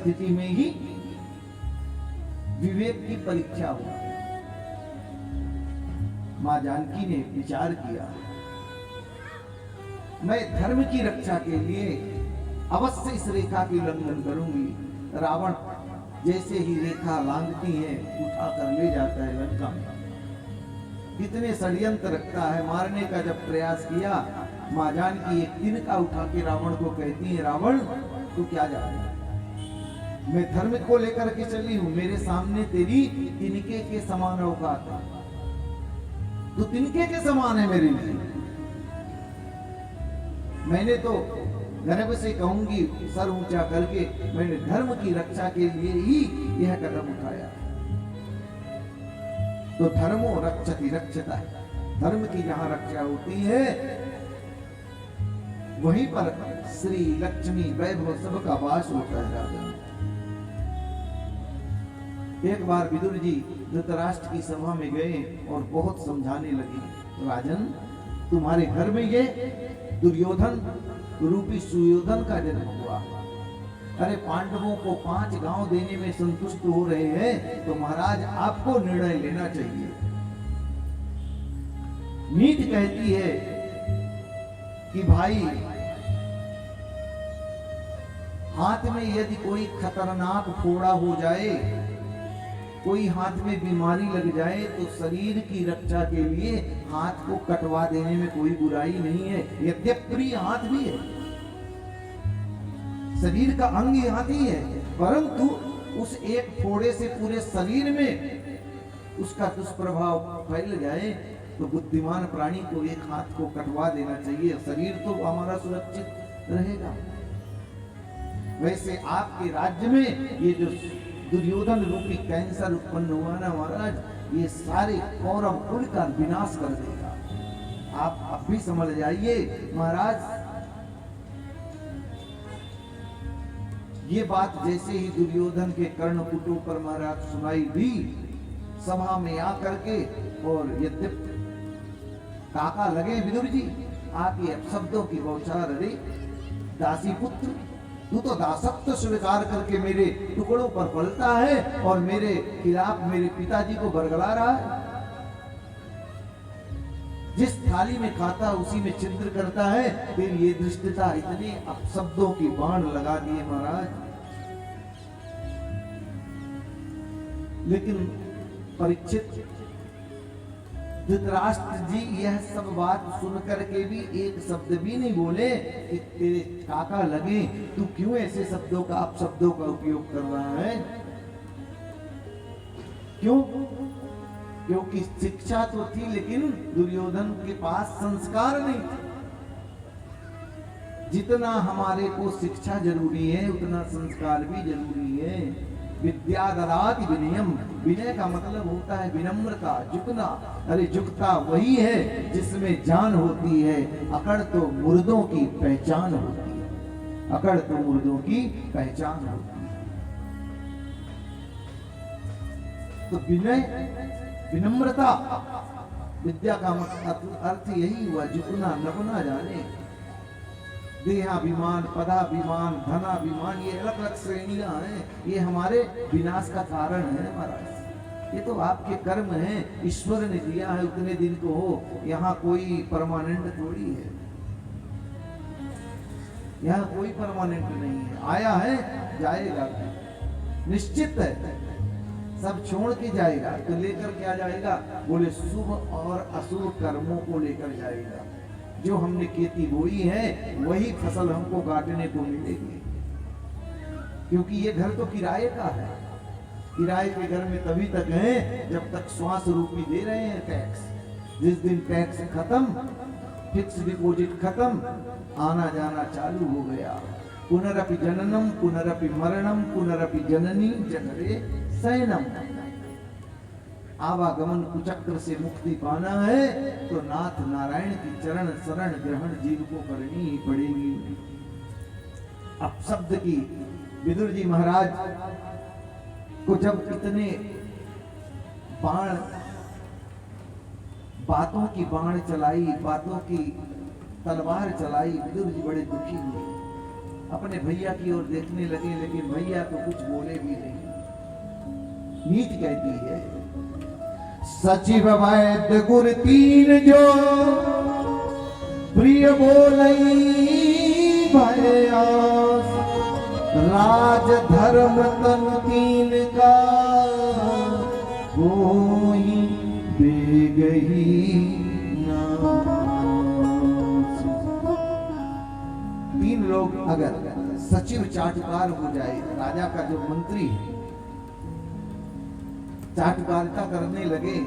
स्थिति में ही विवेक की परीक्षा हो। मां जानकी ने विचार किया, मैं धर्म की रक्षा के लिए अवश्य इस रेखा की उल्लंघन करूंगी। रावण जैसे ही रेखा लांघती है उठा कर ले जाता है लंका में। कितने षड्यंत्र रखता है। मारने का जब प्रयास किया, मां जानकी एक तिनका उठा के रावण को कहती है, रावण तू क्या जाने, मैं धर्म को लेकर के चली हूं, मेरे सामने तेरी तिनके के समान औकात है, तू तिनके के समान है मेरे लिए। मैंने तो गर्व से कहूंगी सर ऊंचा करके, मैंने धर्म की रक्षा के लिए ही यह कदम उठाया। तो धर्मो रक्षति रक्षता है, धर्म की जहां रक्षा होती है वहीं पर श्री लक्ष्मी वैभव सबका वास होता है। राजा एक बार विदुर जी धृतराष्ट्र की सभा में गए और बहुत समझाने लगे, राजन तुम्हारे घर में ये दुर्योधन रूपी सुयोधन का जन्म हुआ। अरे पांडवों को 5 गांव देने में संतुष्ट हो रहे हैं, तो महाराज आपको निर्णय लेना चाहिए। नीति कहती है कि भाई हाथ में यदि कोई खतरनाक फोड़ा हो जाए, कोई हाथ में बीमारी लग जाए, तो शरीर की रक्षा के लिए हाथ को कटवा देने में कोई बुराई नहीं है। यद्यपि प्रिय हाथ भी है, शरीर का अंग हाथ ही है, परंतु उस एक फोड़े से पूरे शरीर में उसका दुष्प्रभाव फैल जाए तो बुद्धिमान प्राणी को एक हाथ को कटवा देना चाहिए, शरीर तो हमारा सुरक्षित रहेगा। वैसे आपके राज्य में ये जो दुर्योधन रूपी कैंसर उत्पन्न हुआ ना महाराज, ये सारे कौरव कुल का विनाश कर देगा। आप अब भी समझ जाइए महाराज। ये बात जैसे ही दुर्योधन के कर्णपुटों पर महाराज सुनाई दी सभा में आकर के, और यद्यपि काका लगे विदुर जी आपके शब्दों की बौछार, अरे दासी पुत्र तू तो दासत्व स्वीकार करके मेरे टुकड़ों पर पलता है और मेरे खिलाफ मेरे पिताजी को बरगला रहा है। जिस थाली में खाता उसी में छिद्र करता है, फिर ये दृष्टता इतने अपशब्दों की बाण लगा दिए महाराज। लेकिन परीक्षित धृतराष्ट्र जी यह सब बात सुन करके भी एक शब्द भी नहीं बोले कि तेरे काका लगे तू क्यों ऐसे शब्दों का अपशब्दों का उपयोग कर रहा है। क्यों? क्योंकि शिक्षा तो थी लेकिन दुर्योधन के पास संस्कार नहीं थे। जितना हमारे को शिक्षा जरूरी है उतना संस्कार भी जरूरी है। विद्या ददाति विनयम, विनय का मतलब होता है विनम्रता, झुकना। अरे झुकता वही है जिसमें जान होती है, अकड़ तो मुर्दों की पहचान होती है, अकड़ तो मुर्दों की पहचान होती है। तो विनय विनम्रता, विद्या का अर्थ यही हुआ, झुकना नपना जाने। देहाभिमान, पदाभिमान, धनाभिमान, ये अलग अलग श्रेणियां हैं, ये हमारे विनाश का कारण है महाराज। ये तो आपके कर्म हैं, ईश्वर ने दिया है उतने दिन को हो, यहाँ कोई परमानेंट थोड़ी है, यहाँ कोई परमानेंट नहीं है। आया है जाएगा, निश्चित है, सब छोड़ के जाएगा। तो लेकर क्या जाएगा? बोले शुभ और अशुभ कर्मों को लेकर जाएगा। जो हमने खेती बोई है वही फसल हमको काटने को मिलेगी, क्योंकि ये घर तो किराए का है। किराए के घर में तभी तक है जब तक श्वास रूपी दे रहे हैं टैक्स। जिस दिन टैक्स खत्म, फिक्स डिपॉजिट खत्म, आना जाना चालू हो गया। पुनरपि जननम पुनरपि मरणम पुनरपि जननी जनरे शयनम। आवागमन कुचक्र से मुक्ति पाना है तो नाथ नारायण की चरण शरण ग्रहण जीव को करनी ही पड़ेगी। अब शब्द की विदुर जी महाराज को जब इतने बाण, बातों की बाण चलाई, बातों की तलवार चलाई, विदुर जी बड़े दुखी हुए। अपने भैया की ओर देखने लगे, लेकिन भैया तो कुछ बोले भी नहीं। नीति कहती है सचिव वैद्य गुर तीन जो प्रिय बोलई भयास, राज धर्म तन तीन का कोई बेगही नास। तीन लोग अगर सचिव चाटुकार हो जाए, राजा का जो मंत्री है चाटुकारिता करने लगे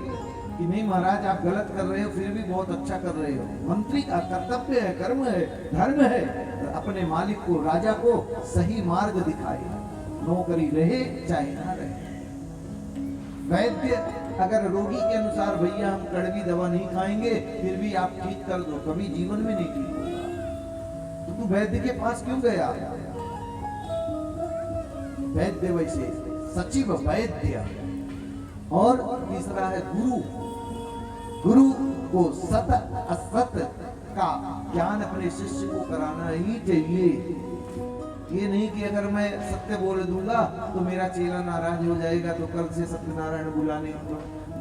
कि नहीं महाराज आप गलत कर रहे हो, फिर भी बहुत अच्छा कर रहे हो। मंत्री का कर्तव्य है, कर्म है, धर्म है, अपने मालिक को, राजा को सही मार्ग दिखाए, नौकरी रहे चाहे ना रहे। वैद्य अगर रोगी के अनुसार भैया हम कड़वी दवा नहीं खाएंगे, फिर भी आप ठीक कर दो, कभी जीवन में नहीं ठीक होगा, तो तू वैद्य के पास क्यों गया? वैद्य वैसे सचिव वैद्य। और तीसरा है गुरु। गुरु को सत असत का ज्ञान अपने शिष्य को कराना ही चाहिए। ये नहीं कि अगर मैं सत्य बोल दूंगा तो मेरा चेला नाराज हो जाएगा, तो कल से सत्यनारायण बुलाने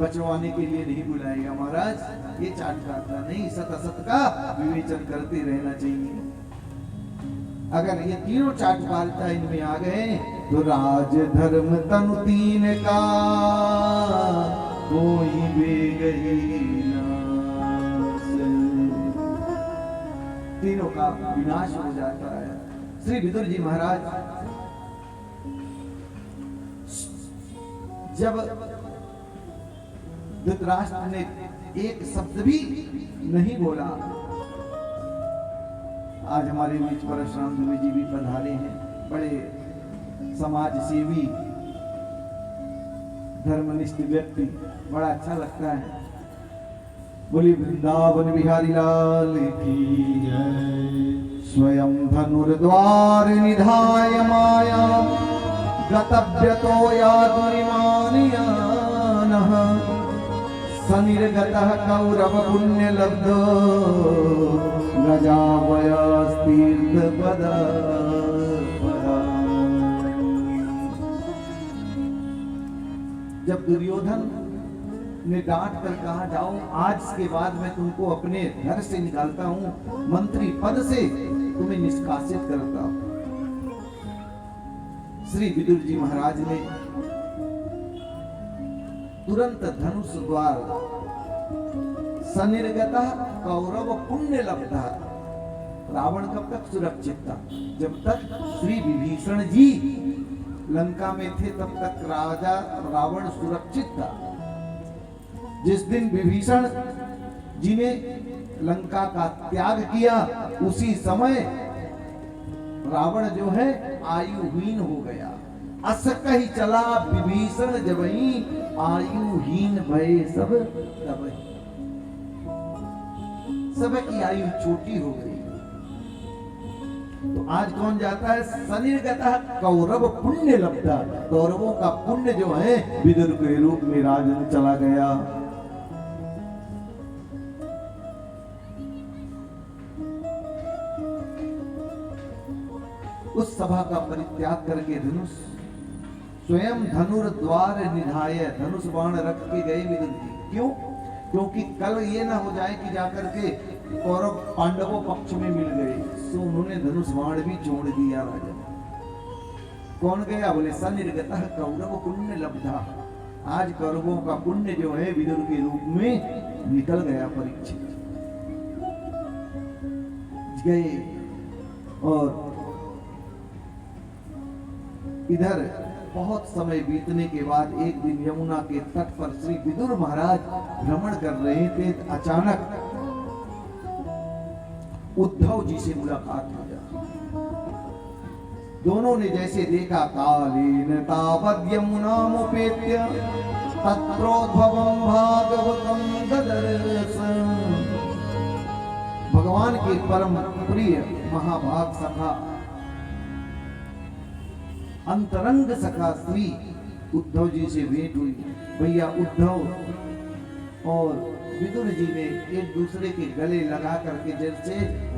बचवाने के लिए नहीं बुलाएगा। महाराज ये चाटुकारिता नहीं, सत असत का विवेचन करते रहना चाहिए। अगर ये तीनों चाटुकारिता इनमें आ गए तो राज धर्म तनु तीन का कोई बेगही नास, तीनों का विनाश हो जाता है। श्री विदुर जी महाराज जब धृतराष्ट्र ने एक शब्द भी नहीं बोला, आज हमारे बीच परशुराम दुबे जी भी पधारे हैं, बड़े समाज सेवी धर्मनिष्ठ व्यक्ति, बड़ा अच्छा लगता है। बोली वृंदावन बिहारी लाल की जय। स्वयं धनुर्द्वार निधाय माया गतव्यतो यादुरिमानयानः, सनिर्गतः कौरव पुण्य लब्धो गजावयस्तीर्थ पद। जब दुर्योधन ने डांट कर कहा जाओ आज के बाद मैं तुमको अपने घर से निकालता हूं, मंत्री पद से तुम्हें निष्कासित करता हूं, श्री विदुर जी महाराज ने तुरंत धनुष द्वार सनिर्गतः कौरव पुण्य लब्धः। रावण कब तक सुरक्षित था? जब तक श्री विभीषण जी लंका में थे तब तक राजा रावण सुरक्षित था। जिस दिन विभीषण जी ने लंका का त्याग किया उसी समय रावण जो है आयुहीन हो गया। अस कही चला विभीषण जबही, आयुहीन भय सब तबही। सब की आयु छोटी हो गई। तो आज कौन जाता है? सनिर्गतः कौरव पुण्य लब्धा। कौरवों का पुण्य जो है विदुर के रूप में राजन चला गया। उस सभा का परित्याग करके धनुष स्वयं धनुर्द्वार निधाय, धनुष बाण रख के गए विदुर जी। क्यों? क्योंकि कल ये ना हो जाए कि जाकर के कौरव पांडवों पक्ष में मिल गए, तो उन्होंने धनुष बाण भी छोड़ दिया। राजा कौन गया? बोले सनिर्गतः कौरव पुण्य लब्धा। आज कौरवों का पुण्य जो है विदुर के रूप में निकल गया। परीक्षित गए और इधर बहुत समय बीतने के बाद एक दिन यमुना के तट पर श्री विदुर महाराज भ्रमण कर रहे थे। अचानक उद्धव जी से मुलाकात हो जाती। दोनों ने जैसे देखा कालेन तावद् यमुनामुपेत्य तत्रोद्भवं भागवतं ददर्श। भगवान के परम प्रिय महाभाग सखा, अंतरंग सखा श्री उद्धव जी से भेंट हुई। भैया उद्धव और विदुर जी ने एक दूसरे के गले लगा करके जैसे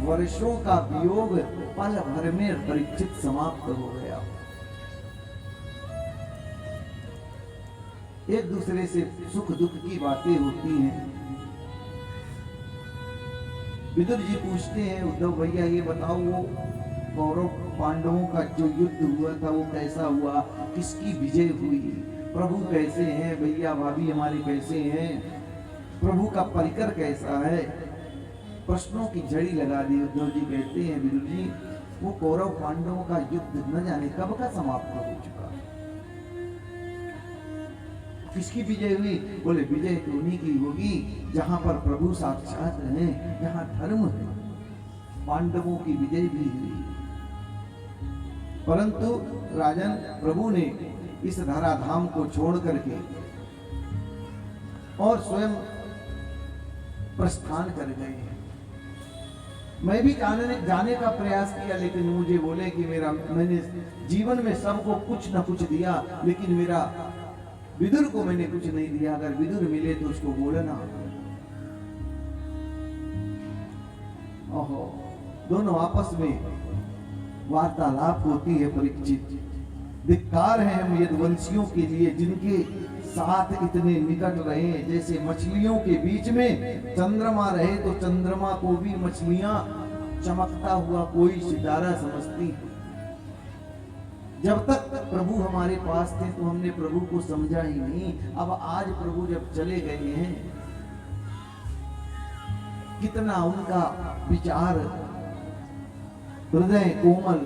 वर्षों का वियोग पल भर में परीक्षित समाप्त हो गया। एक दूसरे से सुख दुख की बातें होती हैं। विदुर जी पूछते हैं, उद्धव भैया ये बताओ, वो कौरव पांडवों का जो युद्ध हुआ था वो कैसा हुआ, किसकी विजय हुई, प्रभु कैसे हैं, भैया भाभी हमारे कैसे हैं, प्रभु का परिकर कैसा है। प्रश्नों की झड़ी लगा दी। उद्धव जी कहते हैं, विदुर जी वो कौरव पांडवों का युद्ध न जाने कब का समाप्त हो चुका। किसकी विजय हुई? बोले विजय तो उन्हीं की होगी जहां पर प्रभु साक्षात हैं, जहां धर्म है। पांडवों की विजय भी हुई, परंतु राजन प्रभु ने इस धराधाम को छोड़ करके और स्वयं प्रस्थान कर गए हैं। मैं भी जाने का प्रयास किया, लेकिन मुझे बोले कि मैंने जीवन में सबको कुछ न कुछ दिया, लेकिन मेरा विदुर को मैंने कुछ नहीं दिया। अगर विदुर मिले तो उसको बोलना। ओहो, दोनों आपस में वार्तालाप होती है। परीक्षित, धिक्कार है हम यदुवंशियों के लिए जिनके साथ इतने निकट रहे। जैसे मछलियों के बीच में चंद्रमा रहे तो चंद्रमा को भी मछलियां चमकता हुआ कोई सितारा समझती। जब तक प्रभु हमारे पास थे तो हमने प्रभु को समझा ही नहीं। अब आज प्रभु जब चले गए हैं, कितना उनका विचार हृदय कोमल,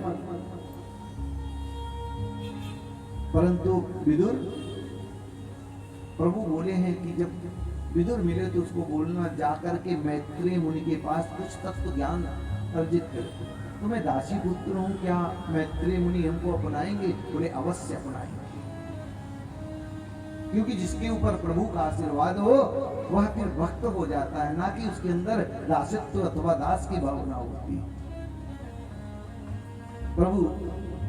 परंतु विदुर, प्रभु बोले हैं कि जब विदुर मिले तो उसको बोलना, जाकर के मैत्रेय मुनि के पास कुछ तत्व ज्ञान अर्जित कर। तो मैं दासी पुत्र हूं, क्या मैत्रेय मुनि हमको अपनाएंगे? बोले अवश्य अपनाएंगे, क्योंकि जिसके ऊपर प्रभु का आशीर्वाद हो वह फिर भक्त हो जाता है, ना कि उसके अंदर दासत्व अथवा दास की भावना होती है। प्रभु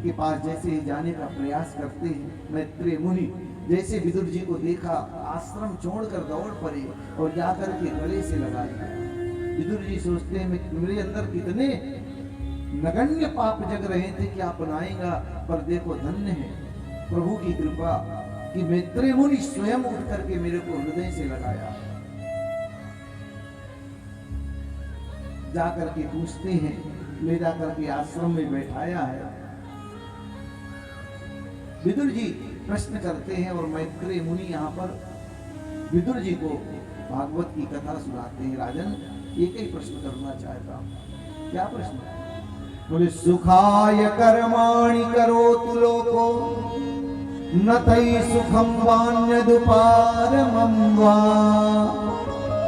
के पास जैसे ही जाने का प्रयास करते हैं मैत्रेय मुनि, जैसे विदुर जी को देखा आश्रम छोड़कर दौड़ पड़े और जाकर के गले से लगा लिया। विदुर जी सोचते हैं मेरे अंदर कितने नगण्य पाप जग रहे थे, क्या अपनाएगा? पर देखो धन्य है प्रभु की कृपा कि मैत्रेय मुनि स्वयं उठ करके मेरे को हृदय से लगाया। जाकर के पूछते हैं, ले जाकर के आश्रम में बैठाया है। विदुर जी प्रश्न करते हैं और मैत्रेय मुनि यहाँ पर विदुर जी को भागवत की कथा सुनाते हैं। राजन, एक ही प्रश्न करना चाहता हूं। क्या प्रश्न? बोले सुखाय कर्माणि करोतु लोको न तै सुखं वान्यदुपारमं वा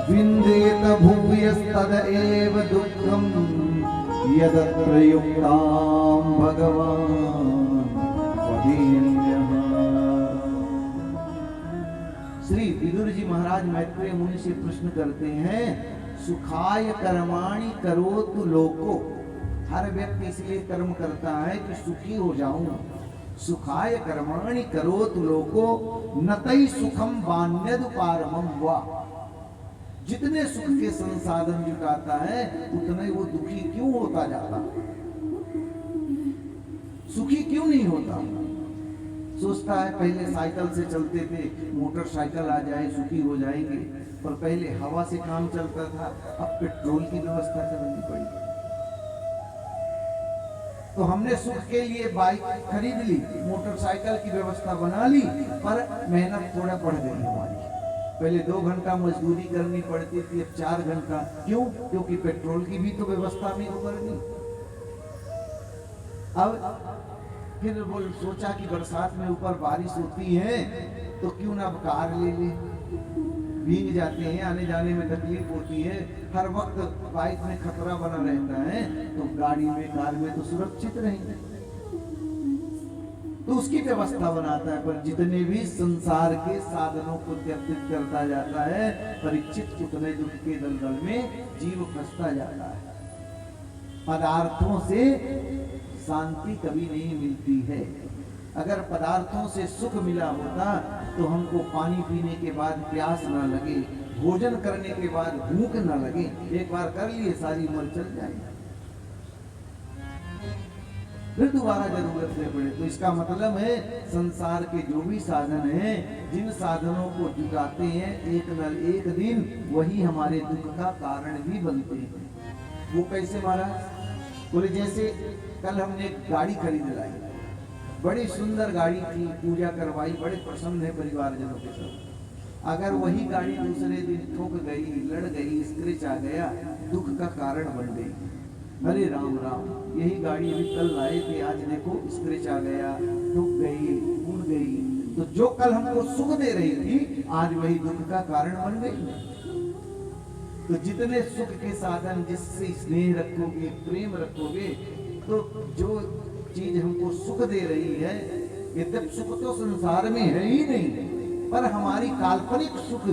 विन्देत भुव्यस्तद एव दुःखं यदत्र युक्तां भगवान् वदेन्यः। श्री विदुर जी महाराज मैत्रेय मुनि से प्रश्न करते हैं, सुखाय कर्माणि करोतु लोको, हर व्यक्ति इसलिए कर्म करता है कि सुखी हो जाऊं। सुखाय कर्माणि करोतु लोको न तै सुखम वान्यदुपारमं वा, जितने सुख के संसाधन जुटाता है उतना ही वो दुखी क्यों होता जाता, सुखी क्यों नहीं होता? सोचता है पहले साइकिल से चलते थे, मोटरसाइकिल आ जाए सुखी हो जाएंगे, पर पहले हवा से काम चलता था, अब पेट्रोल की व्यवस्था करनी पड़ी। तो हमने सुख के लिए बाइक खरीद ली, मोटरसाइकिल की व्यवस्था बना ली, पर मेहनत थोड़ा बढ़ गई हमारी। पहले 2 घंटा मजदूरी करनी पड़ती थी, अब 4 घंटा। क्यों? क्योंकि पेट्रोल की भी तो व्यवस्था नहीं करनी। अब फिर वो सोचा कि बरसात में ऊपर बारिश होती है तो क्यों ना कार ले ले, भीग जाते हैं, आने जाने में तकलीफ होती है, हर वक्त बाइक में खतरा बना रहता है, तो गाड़ी में कार में तो सुरक्षित रहेंगे, तो उसकी व्यवस्था बनाता है। पर जितने भी संसार के साधनों को त्यजित करता जाता है, परीक्षित उतने दुख के दलदल में जीव फंसता जाता है। पदार्थों से शांति कभी नहीं मिलती है। अगर पदार्थों से सुख मिला होता तो हमको पानी पीने के बाद प्यास ना लगे, भोजन करने के बाद भूख ना लगे, एक बार कर लिए सारी उम्र चल जाएगी। फिर दोबारा जरूरत नहीं पड़े। तो इसका मतलब है संसार के जो भी साधन हैं, जिन साधनों को जुटाते हैं, एक न एक दिन वही हमारे दुख का कारण भी बनते हैं। वो कैसे महाराज? बोले जैसे कल हमने एक गाड़ी खरीद लाई, बड़ी सुंदर गाड़ी थी, पूजा करवाई, बड़े प्रसन्न है परिवारजनों के साथ। अगर वही गाड़ी दूसरे दिन ठोक गई, लड़ गई, स्क्रैच आ गया, दुख का कारण बन गई। अरे राम राम, यही गाड़ी अभी कल लाए थे, आज देखो स्क्रैच आ गया, ठुक गई, उड़ गई। तो जो कल हमको सुख दे रही थी, आज वही दुख का कारण बन गई। तो जितने सुख के साधन, जिससे स्नेह रखोगे, प्रेम रखोगे, तो जो चीज हमको सुख दे रही है, यद्यप सुख तो संसार में है ही नहीं, पर हमारी काल्पनिक सुख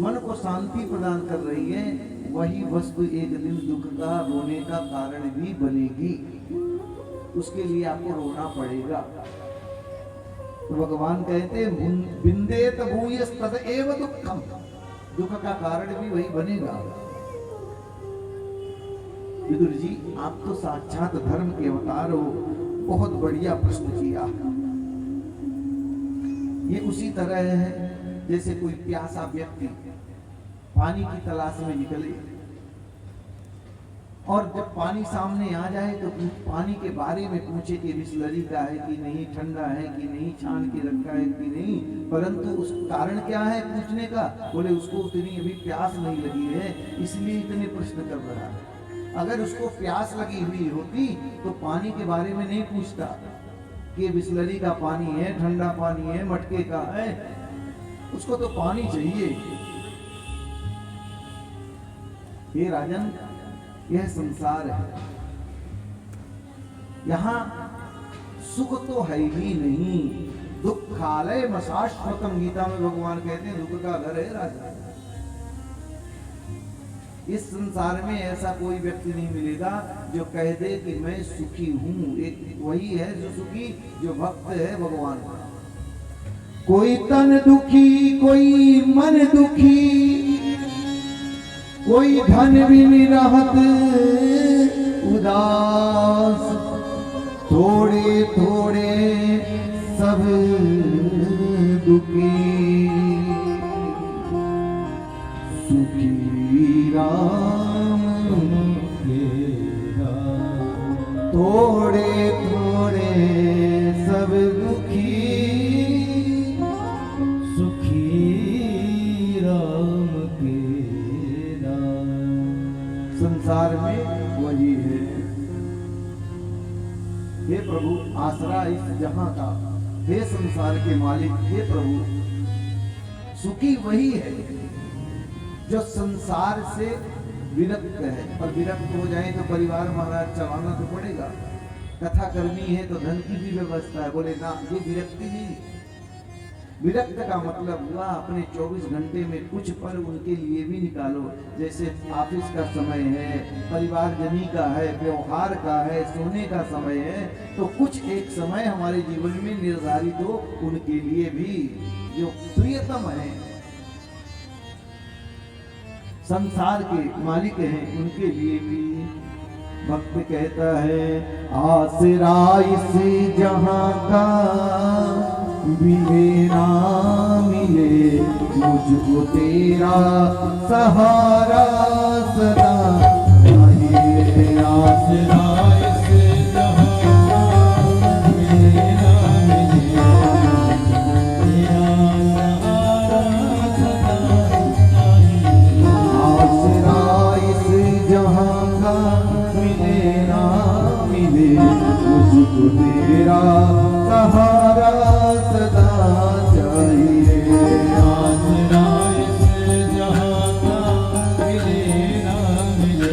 मन को शांति प्रदान कर रही है, वही वस्तु एक दिन दुख का, रोने का कारण भी बनेगी। उसके लिए आपको रोना पड़ेगा। तो भगवान कहते बिंदेत भूयस तद एव दुःखम, दुख का कारण भी वही बनेगा। विदुर जी, आप तो साक्षात धर्म के अवतार हो, बहुत बढ़िया प्रश्न किया। ये उसी तरह है जैसे कोई प्यासा व्यक्ति पानी की तलाश में निकले, और जब पानी सामने आ जाए तो पानी के बारे में पूछे कि बिसलरी का है कि नहीं, ठंडा है कि नहीं, छान के रखा है कि नहीं, परंतु उस कारण क्या है पूछने का? बोले उसको उतनी अभी प्यास नहीं लगी है, इसलिए इतने प्रश्न कर रहा है। अगर उसको प्यास लगी हुई होती तो पानी के बारे में नहीं पूछता कि बिसलरी का पानी है, ठंडा पानी है, मटके का है, उसको तो पानी चाहिए। हे राजन, यह संसार है, यहाँ सुख तो है ही नहीं। दुखालय शाश्वतम, गीता में भगवान कहते हैं दुख का घर है राजा। इस संसार में ऐसा कोई व्यक्ति नहीं मिलेगा जो कह दे कि मैं सुखी हूं। एक वही है जो सुखी, जो भक्त है भगवान का। कोई तन दुखी, कोई मन दुखी, कोई धन भी निरहत उदास, थोड़े थोड़े सब दुखी, सुखी राम तेरा, थोड़े थोड़े सब दुखी, सुखी राम तेरा। संसार में वही है। हे प्रभु, आसरा इस जहां का, हे संसार के मालिक, हे प्रभु, सुखी वही है जो संसार से विरक्त है। और विरक्त हो जाए तो परिवार महाराज चलाना तो पड़ेगा, कथा करनी है तो धन की भी व्यवस्था है। बोले ना, ये विरक्ति नहीं। विरक्त का मतलब हुआ अपने 24 घंटे में कुछ पल उनके लिए भी निकालो। जैसे ऑफिस का समय है, परिवार जनी का है, व्यवहार का है, सोने का समय है, तो कुछ एक समय हमारे जीवन में निर्धारित हो उनके लिए भी, जो प्रियतम है, संसार के मालिक हैं, उनके लिए भी। भक्त कहता है, आसरा इस जहां का मिले ना मिले, मुझको तेरा सहारा सदा चाहिए। आसरा इस जहां का मिले ना मिले, तेरा सहारा सदा चाहिए। आसरा इस जहां का मिले ना मिले, मुझको तेरा सहारा सदा चाहिए। आसरा इस जहां का मिले ना मिले,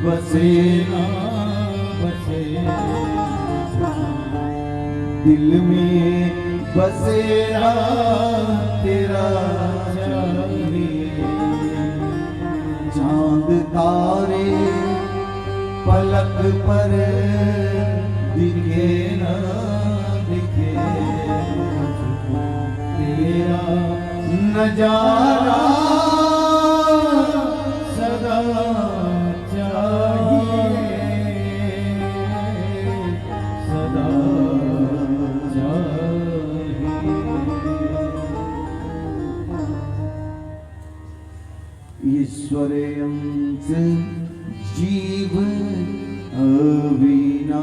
बसेरा बसेरा दिल में बसेरा तेरा चाहिए। चांद तारे पलक पर दिखे न दिखे, तेरा नजारा सदा चाहिए, सदा चाहिए। ईश्वरेयंस जीव अविनाशी,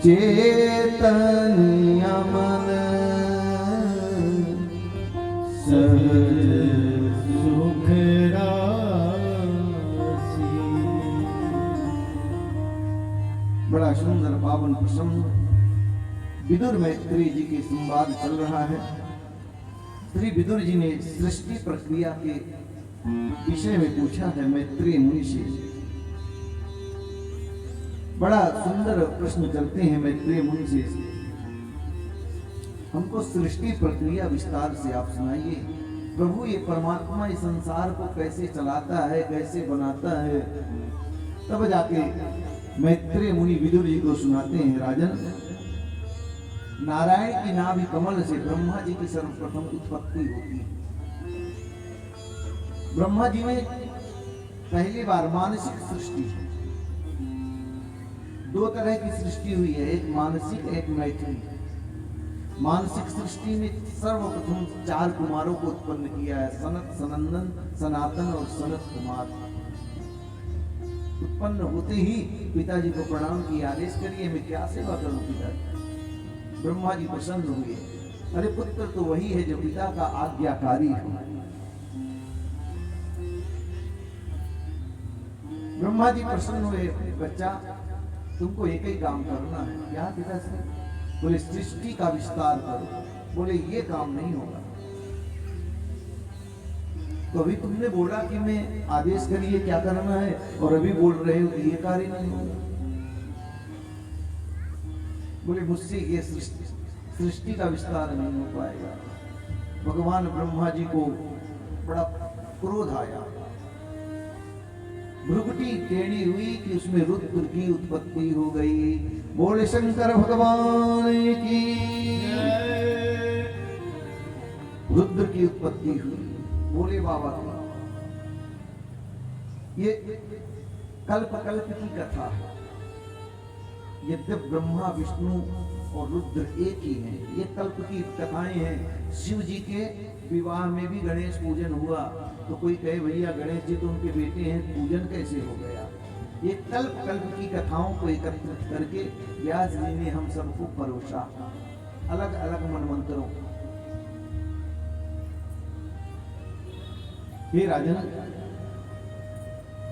चेतन अमन सहज सुख राशि। बड़ा सुंदर पावन प्रसंग विदुर मैत्री जी के संवाद चल रहा है। श्री विदुर जी ने सृष्टि प्रक्रिया के विषय में पूछा है मैत्री मुनि से। बड़ा सुंदर प्रश्न करते हैं मैत्री मुनि से, हमको सृष्टि प्रक्रिया विस्तार से आप सुनाइए। प्रभु ये परमात्मा इस संसार को कैसे चलाता है, कैसे बनाता है। तब जाके मैत्री मुनि विदुर जी को सुनाते हैं, राजन नारायण की नाभि कमल से ब्रह्मा जी की सर्वप्रथम उत्पत्ति होती है। ब्रह्मा जी में पहली बार मानसिक सृष्टि, दो तरह की सृष्टि हुई है, एक मानसिक एक मैत्री। मानसिक सृष्टि में सर्वप्रथम 4 कुमारों को उत्पन्न किया है, सनत, सनंदन, सनातन और सनत कुमार। उत्पन्न होते ही पिताजी को प्रणाम किया, आदेश करिए मैं क्या सेवा करूं पिताजी। ब्रह्मा जी प्रसन्न हुए, अरे पुत्र तो वही है जो पिता का आज्ञाकारी हो। ब्रह्मा जी प्रसन्न हुए, बच्चा तुमको एक ही काम करना है। क्या पिताजी? बोले सृष्टि का विस्तार करो। बोले ये काम नहीं होगा। तो अभी तुमने बोला कि मैं आदेश करिए क्या करना है, और अभी बोल रहे हो कि ये कार्य नहीं होगा। बोले मुझसे ये सृष्टि का विस्तार नहीं हो पाएगा। भगवान ब्रह्मा जी को बड़ा क्रोध आया, भ्रुकुटी टेढ़ी हुई कि उसमें रुद्र की उत्पत्ति हो गई। बोले शंकर भगवान की, रुद्र की उत्पत्ति हुई। बोले बाबा ये कल्प कल्प की कथा है। यद्यप ब्रह्मा विष्णु और रुद्र एक ही हैं, ये कल्प की कथाएं हैं। शिव जी के विवाह में भी गणेश पूजन हुआ, तो कोई कहे भैया गणेश जी तो उनके बेटे हैं, पूजन कैसे हो गया। ये कल्प कल्प की कथाओं को एकत्रित करके व्यास जी ने हम सबको परोसा, अलग अलग मनमंत्रों। हे राजन,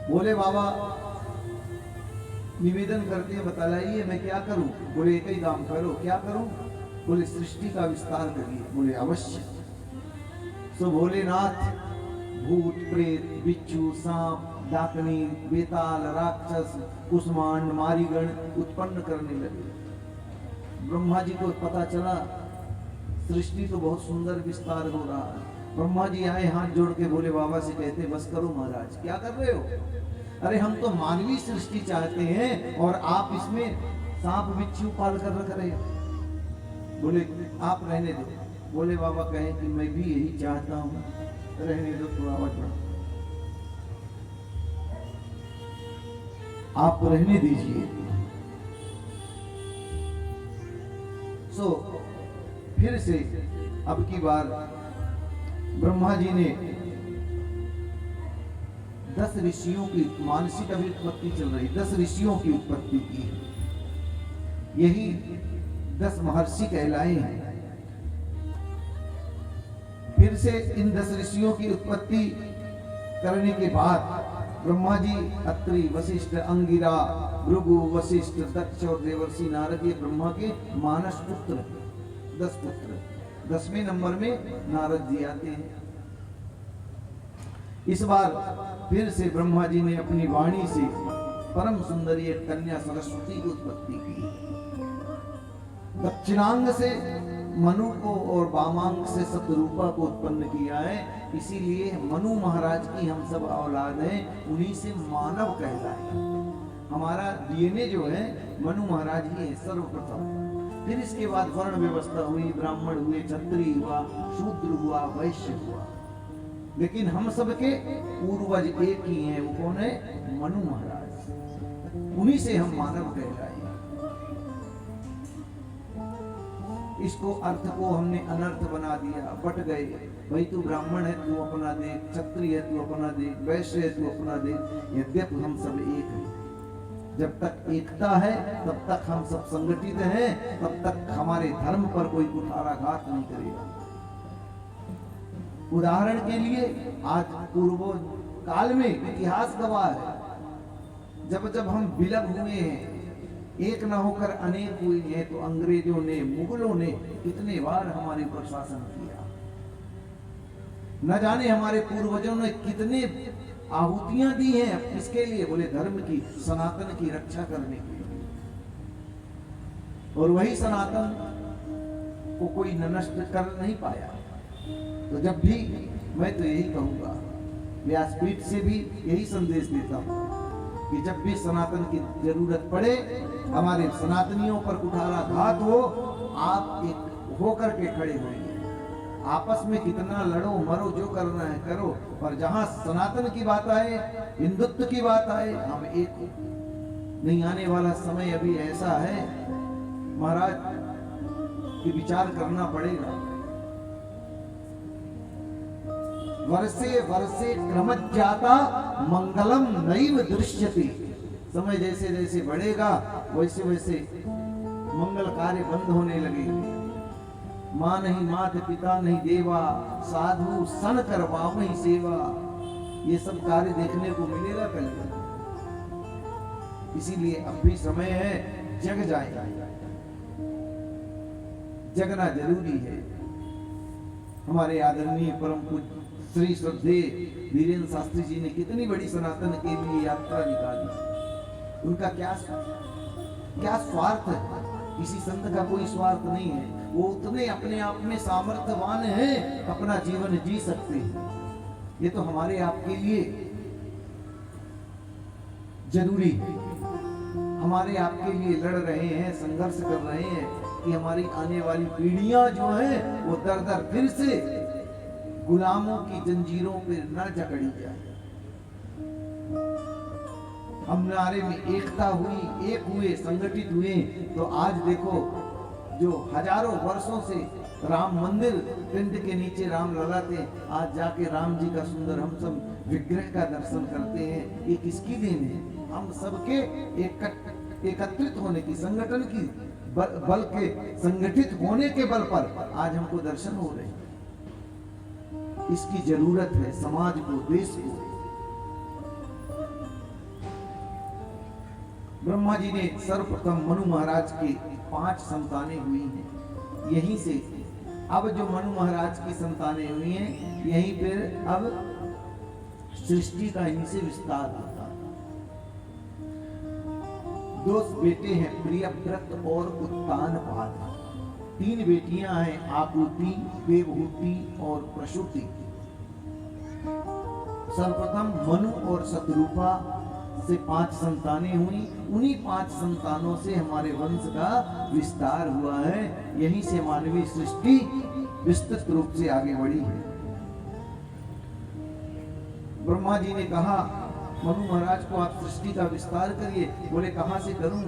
बोले बाबा निवेदन करते हैं, बतलाइए मैं क्या करूं। बोले एक ही काम करो। क्या करूं? बोले सृष्टि का विस्तार करिए। बोले अवश्य। सो भोलेनाथ भूत प्रेत बिच्छू सांप डाकनी बेताल राक्षस कुष्मांड मारीगण उत्पन्न करने लगे। ब्रह्मा जी को पता चला सृष्टि तो बहुत सुंदर विस्तार हो रहा है। ब्रह्मा जी आए, हाथ जोड़ के बोले बाबा से, कहते बस करो महाराज, क्या कर रहे हो। अरे हम तो मानवीय सृष्टि चाहते हैं और आप इसमें सांप बिच्छू पाल कर रख रहे हो। बोले आप रहने दो। बोले बाबा कहे कि मैं भी यही चाहता हूँ, रहने दो, थोड़ा आवाज बढ़ा, आप रहने दीजिए। सो फिर से अब की बार ब्रह्मा जी ने 10 ऋषियों की मानसिक अभी उत्पत्ति चल रही, 10 ऋषियों की उत्पत्ति की। यही 10 महर्षि कहलाए हैं। फिर से इन 10 ऋषियों की उत्पत्ति करने के बाद ब्रह्मा जी अत्रि वशिष्ठ अंगिरा भृगु वशिष्ठ दक्ष और देवर्षि नारद ये ब्रह्मा के मानस पुत्र, 10 पुत्र। 10वें नंबर में नारद जी आते हैं। इस बार फिर से ब्रह्मा जी ने अपनी वाणी से परम सुंदरी एक कन्या सरस्वती की उत्पत्ति की। दक्षिणांग से मनु को और वामांग से सतरूपा को उत्पन्न किया है। इसीलिए मनु महाराज की हम सब औलाद हैं, उन्हीं से मानव कहलाए। हमारा डीएनए जो है मनु महाराज ही है सर्वप्रथम। फिर इसके बाद वर्ण व्यवस्था हुई, ब्राह्मण हुए, क्षत्रिय हुआ, शूद्र हुआ, वैश्य हुआ। लेकिन हम सबके पूर्वज एक ही हैं। वो कौन है? मनु महाराज। उन्हीं से हम मानव कहलाए। इसको अर्थ को हमने अनर्थ बना दिया, बट गए। भाई तू ब्राह्मण है तू अपना देख, क्षत्रिय है तू अपना देख, वैश्य है तू अपना देख। यद्यपि हम सब एक हैं। जब तक एकता है तब तक हम सब संगठित हैं, तब तक हमारे धर्म पर कोई कुठाराघात नहीं करेगा। उदाहरण के लिए आज पूर्व काल में इतिहास गवाह है, जब जब हम विलग हुए हैं, एक न होकर अनेक हुए हैं, तो अंग्रेजों ने, मुगलों ने कितने बार हमारे ऊपर शासन किया। न जाने हमारे पूर्वजों ने कितने आहुतियां दी हैं। किसके लिए? बोले धर्म की, सनातन की रक्षा करने के लिए। और वही सनातन को कोई नष्ट कर नहीं पाया। तो जब भी मैं तो यही कहूंगा, व्यासपीठ से भी यही संदेश देता हूं कि जब भी सनातन की जरूरत पड़े, हमारे सनातनियों पर कुठाराघात हो, आप एक होकर के खड़े होइए। आपस में कितना लड़ो मरो, जो करना है करो, पर जहां सनातन की बात आए, हिंदुत्व की बात आए, हम एक हो। नहीं, आने वाला समय अभी ऐसा है महाराज कि विचार करना पड़ेगा। वर्षे वर्षे क्रमज्जाता मंगलम नैव दृश्यते। समय जैसे जैसे बढ़ेगा वैसे वैसे मंगल कार्य बंद होने लगेंगे। माँ नहीं मात, पिता नहीं देवा, साधु सन करवाओ ही सेवा। ये सब कार्य देखने को मिलेगा कल। इसीलिए अब भी समय है, जग जाए। जगना जरूरी है। हमारे आदरणीय परम पूज्य श्री श्रद्धेय धीरेन्द्र शास्त्री जी ने कितनी बड़ी सनातन के लिए यात्रा निकाली। उनका क्या स्वार्थ है? किसी संत का कोई स्वार्थ नहीं है। वो उतने अपने आप में सामर्थ्यवान हैं, अपना जीवन जी सकते हैं। ये तो हमारे आपके लिए जरूरी है। हमारे आपके लिए लड़ रहे हैं, संघर्ष कर रहे हैं कि हमारी आने वाली पीढ़ियां जो हैं वो दर दर फिर से गुलामों की जंजीरों पे न जकड़ी जाए। हमारे में एकता हुई, एक हुए, संगठित हुए, तो आज देखो जो हजारों वर्षों से राम मंदिर पिंड के नीचे राम लला थे, आज जाके राम जी का सुंदर हम सब विग्रह का दर्शन करते हैं। ये किसकी देन है? हम सबके एकत्रित होने की, संगठन की बल के, संगठित होने के बल पर आज हमको दर्शन हो रहे हैं। इसकी जरूरत है समाज को, देश को। ब्रह्मा जी ने सर्वप्रथम मनु महाराज के 5 संतानें हुई हैं। यहीं से अब जो मनु महाराज की संतानें हुई हैं, यहीं पर अब सृष्टि का इन्हीं से विस्तार होता है। 2 बेटे हैं, प्रियव्रत और उत्तानपाद। 3 बेटियां हैं, आकुति, देवहूति और प्रसूति। सर्वप्रथम मनु और शतरूपा से 5 संतानें हुई। उन्हीं 5 संतानों से हमारे वंश का विस्तार हुआ है। यहीं से मानवीय सृष्टि विस्तृत रूप से आगे बढ़ी है। ब्रह्मा जी ने कहा मनु महाराज को, आप सृष्टि का विस्तार करिए। बोले कहां से करूं?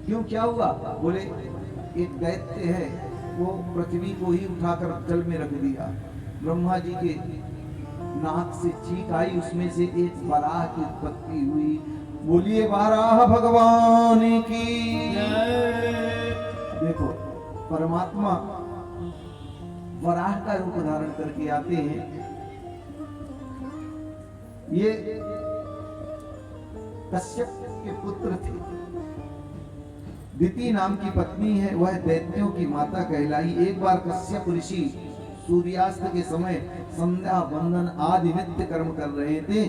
क्यों, क्या हुआ? बोले एक दैत्य है, वो पृथ्वी को ही उठाकर जल में रख दिया। ब्रह्मा जी के नाक से चीख आई, उसमें से एक वराह की उत्पत्ति हुई। बोलिए वाराह भगवान की जय। देखो परमात्मा वराह का रूप धारण करके आते हैं। ये कश्यप के पुत्र थे। दिति नाम की पत्नी है, वह दैत्यों की माता कहलाई। एक बार कश्यप ऋषि सूर्यास्त के समय संध्या वंदन आदि नित्य कर्म कर रहे थे,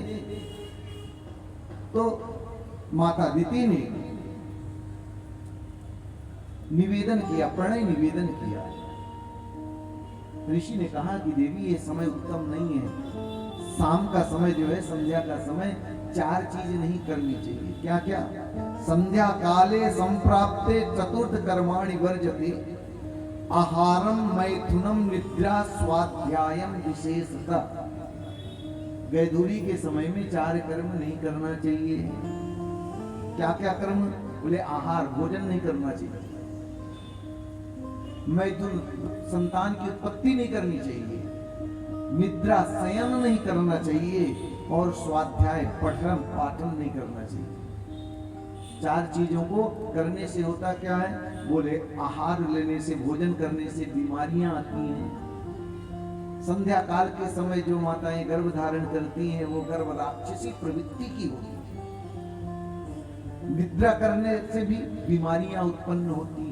तो माता दिति ने निवेदन किया, प्रणय निवेदन किया। ऋषि ने कहा कि देवी ये समय उत्तम नहीं है, शाम का समय जो है, संध्या का समय, 4 चीज नहीं करनी चाहिए। क्या क्या? संध्या काले संप्राप्ते चतुर्थ कर्माणि वर्जते, आहारम मैथुनम निद्रा स्वाध्यायम विशेषतः। वैधूरी के समय में 4 कर्म नहीं करना चाहिए। क्या क्या कर्म? बोले आहार, भोजन नहीं करना चाहिए, मैथुन संतान की उत्पत्ति नहीं करनी चाहिए, निद्रा शयन नहीं करना चाहिए, और स्वाध्याय पठन पाठन नहीं करना चाहिए। 4 चीजों को करने से होता क्या है? बोले आहार लेने से, भोजन करने से बीमारियां आती हैं। संध्या काल के समय जो माताएं गर्भ धारण करती हैं वो गर्भ राक्षसी प्रवृत्ति की होती है। निद्रा करने से भी बीमारियां उत्पन्न होती हैं,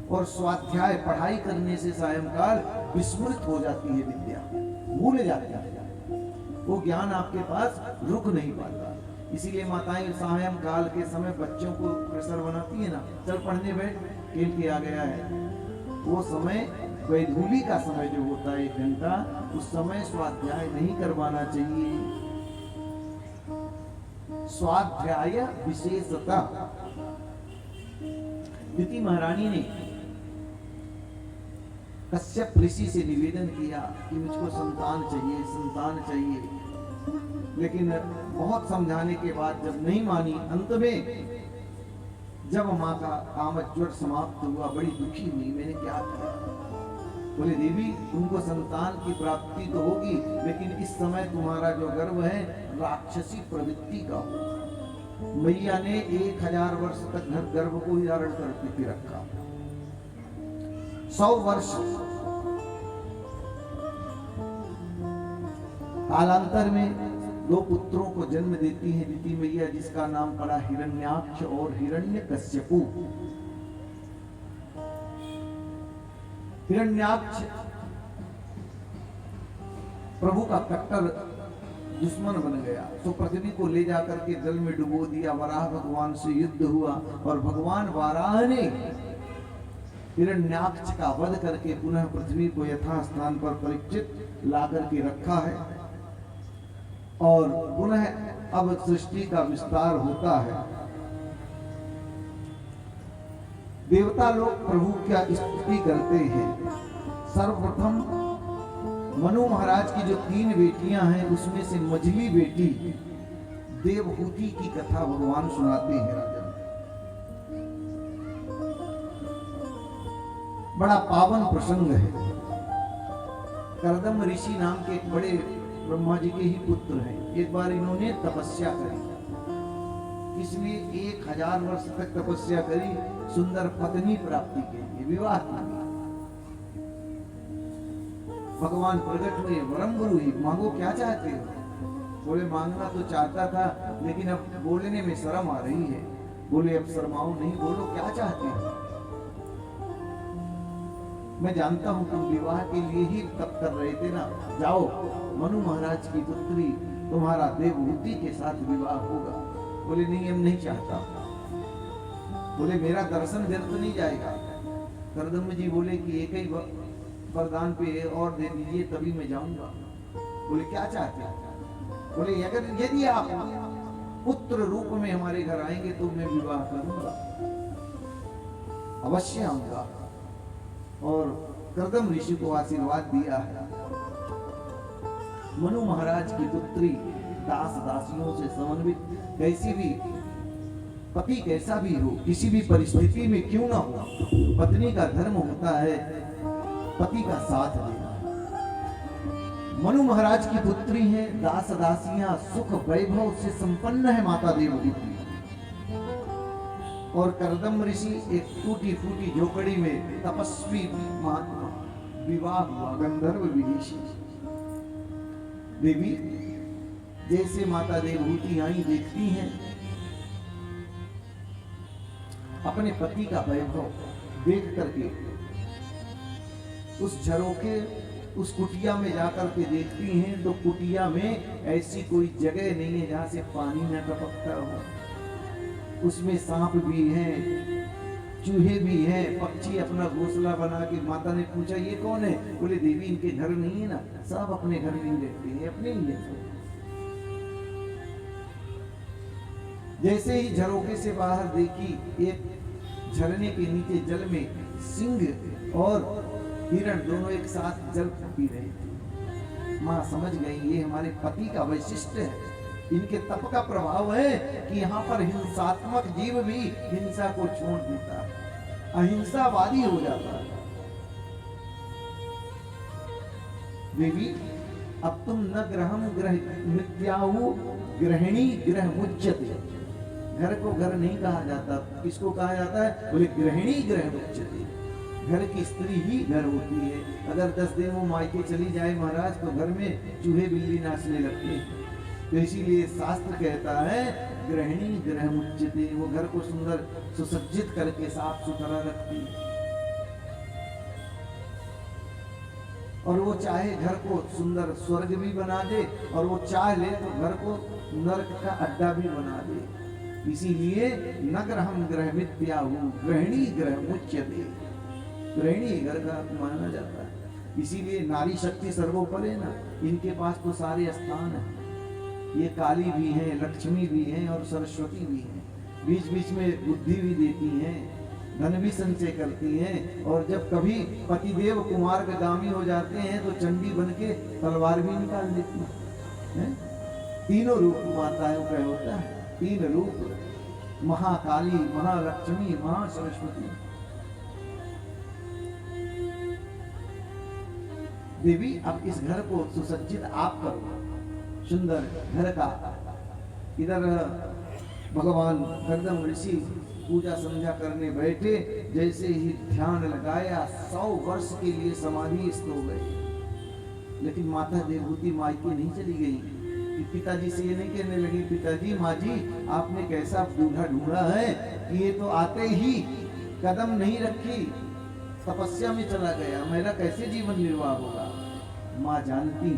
और स्वाध्याय पढ़ाई करने से सायंकाल विस्मृत हो जाती है विद्या, भूल जाती है, वो ज्ञान आपके पास रुक नहीं पाता। इसीलिए माताएं सायंकाल के समय बच्चों को प्रेशर बनाती है ना, चल पढ़ने बैठ, खेल के आ गया है। वो समय वैधूली का समय जो होता है 1 घंटा, उस समय स्वाध्याय नहीं करवाना चाहिए। स्वाध्याय विशेषता। दिति महारानी ने कश्यप ऋषि से निवेदन किया कि मुझको संतान चाहिए, संतान चाहिए, लेकिन बहुत समझाने के बाद जब नहीं मानी, अंत में जब माँ का कामज्वर समाप्त हुआ, बड़ी दुखी हुई, मैंने क्या किया? बोले देवी तुमको संतान की प्राप्ति तो होगी, लेकिन इस समय तुम्हारा जो गर्भ है राक्षसी प्रवृत्ति का हो। मैया ने 1000 वर्ष तक गर्भ को ही धारण करके रखा। 100 वर्ष कालांतर में 2 पुत्रों को जन्म देती है दिति मैया, जिसका नाम पड़ा हिरण्याक्ष और हिरण्यकश्यपु। हिरण्याक्ष प्रभु का कट्टर दुश्मन बन गया, तो पृथ्वी को ले जाकर के जल में डुबो दिया। वराह भगवान से युद्ध हुआ और भगवान वाराह ने हिरण्याक्ष का वध करके पुनः पृथ्वी को यथा स्थान पर परीक्षित ला करके रखा है, और पुनः अब सृष्टि का विस्तार होता है। देवता लोग प्रभु की स्तुति करते हैं। सर्वप्रथम मनु महाराज की जो 3 बेटियां हैं, उसमें से मझली बेटी देवहूति की कथा भगवान सुनाते हैं राजन। बड़ा पावन प्रसंग है। कर्दम ऋषि नाम के एक बड़े ब्रह्मा जी के ही पुत्र हैं। एक बार इन्होंने तपस्या करी, इसलिए 1000 वर्ष तक तपस्या करी सुंदर पत्नी प्राप्ति के लिए, विवाह के लिए। भगवान प्रकट हुए, वरम गुरु ही, मांगो क्या चाहते हो? बोले मांगना तो चाहता था, लेकिन अब बोलने में शर्म आ रही है। बोले अब शर्माओ नहीं, बोलो क्या चाहते हो? मैं जानता हूं तुम विवाह के लिए ही तप कर रहे थे ना, जाओ मनु महाराज की पुत्री तुम्हारा देवहूति के साथ विवाह होगा। बोले नहीं, हम नहीं चाहता। बोले मेरा दर्शन व्यर्थ नहीं जाएगा। कर्दम जी बोले कि एक ही वरदान पे और दे दीजिए, तभी मैं जाऊंगा। बोले क्या चाहते हैं? बोले अगर यदि आप पुत्र रूप में हमारे घर आएंगे तो मैं विवाह करूंगा, अवश्य आऊंगा। और कर्दम ऋषि को आशीर्वाद दिया है। मनु महाराज की पुत्री दास दासियों से समन्वित, कैसी भी पति कैसा भी हो, किसी भी परिस्थिति में क्यों ना हो, पत्नी का धर्म होता है पति का साथ देना। मनु महाराज की पुत्री हैं, दास दासियां सुख वैभव से संपन्न है माता देवहूति। और कर्दम ऋषि एक टूटी फूटी झोपड़ी में तपस्वी महात्मा, विवाह हुआ गंधर्व विधि से। देवी जैसे माता देवहूति आई देखती हैं अपने पति का वैभव देख करके उस झरोखे उस कुटिया में जाकर के देखती हैं तो कुटिया में ऐसी कोई जगह नहीं है जहां से पानी न टपकता हो। उसमें सांप भी हैं, चूहे भी हैं, पक्षी अपना घोंसला बना के। माता ने पूछा ये कौन है? बोले देवी इनके घर नहीं है ना, सब अपने घर में रहते हैं, अपने ही है। जैसे ही झरोखे से बाहर देखी, एक झरने के नीचे जल में सिंह और हिरण दोनों एक साथ जल पी रहे थे। माँ समझ गई ये हमारे पति का वैशिष्ट्य है, इनके तप का प्रभाव है कि यहाँ पर हिंसात्मक जीव भी हिंसा को छोड़ देता है, अहिंसावादी हो जाता है। देवी अब तुम न ग्रहम ग्रह मृत्याहु गृहिणी ग्रह मुच्यते। घर को घर नहीं कहा जाता, किसको कहा जाता है? बोले गृहिणी ग्रह मुच्यते। घर की स्त्री ही घर होती है। अगर 10 दिन वो मायके चली जाए महाराज तो घर में चूहे बिल्ली नाचने लगते हैं। तो इसीलिए शास्त्र कहता है गृहिणी ग्रह मुच्यते, वो घर को सुंदर सुसज्जित करके साफ सुथरा रखती है। और वो चाहे घर को सुंदर स्वर्ग भी बना दे और वो चाह ले तो घर को नरक का अड्डा भी बना दे। इसीलिए न ग्रहम ग्रह मित्याहु गृहिणी ग्रह मुच्यते, गृहिणी घर का माना जाता है। इसीलिए नारी शक्ति सर्वोपरि है ना, इनके पास तो सारे स्थान है। ये काली भी हैं, लक्ष्मी भी हैं और सरस्वती भी हैं। बीच बीच में बुद्धि भी देती हैं, धन भी संचय करती हैं। और जब कभी पतिदेव कुमार गामी हो जाते हैं तो चंडी बन के तलवार भी निकाल देती है। तीनों रूप माताओं का होता है, 3 रूप, महाकाली, महालक्ष्मी, महासरस्वती। देवी अब इस घर को सुसज्जित आप करो, सुंदर घर का। इधर भगवान गर्दम ऋषि पूजा संध्या करने बैठे, जैसे ही ध्यान लगाया 100 वर्ष के लिए समाधिस्थ हो गए। लेकिन माता देवहूति मायके नहीं चली गई। पिताजी से ये नहीं कहने लगी पिताजी माँ जी आपने कैसा दूल्हा ढूंढा है कि ये तो आते ही कदम नहीं रखी, तपस्या में चला गया, मेरा कैसे जीवन निर्वाह होगा। माँ जानती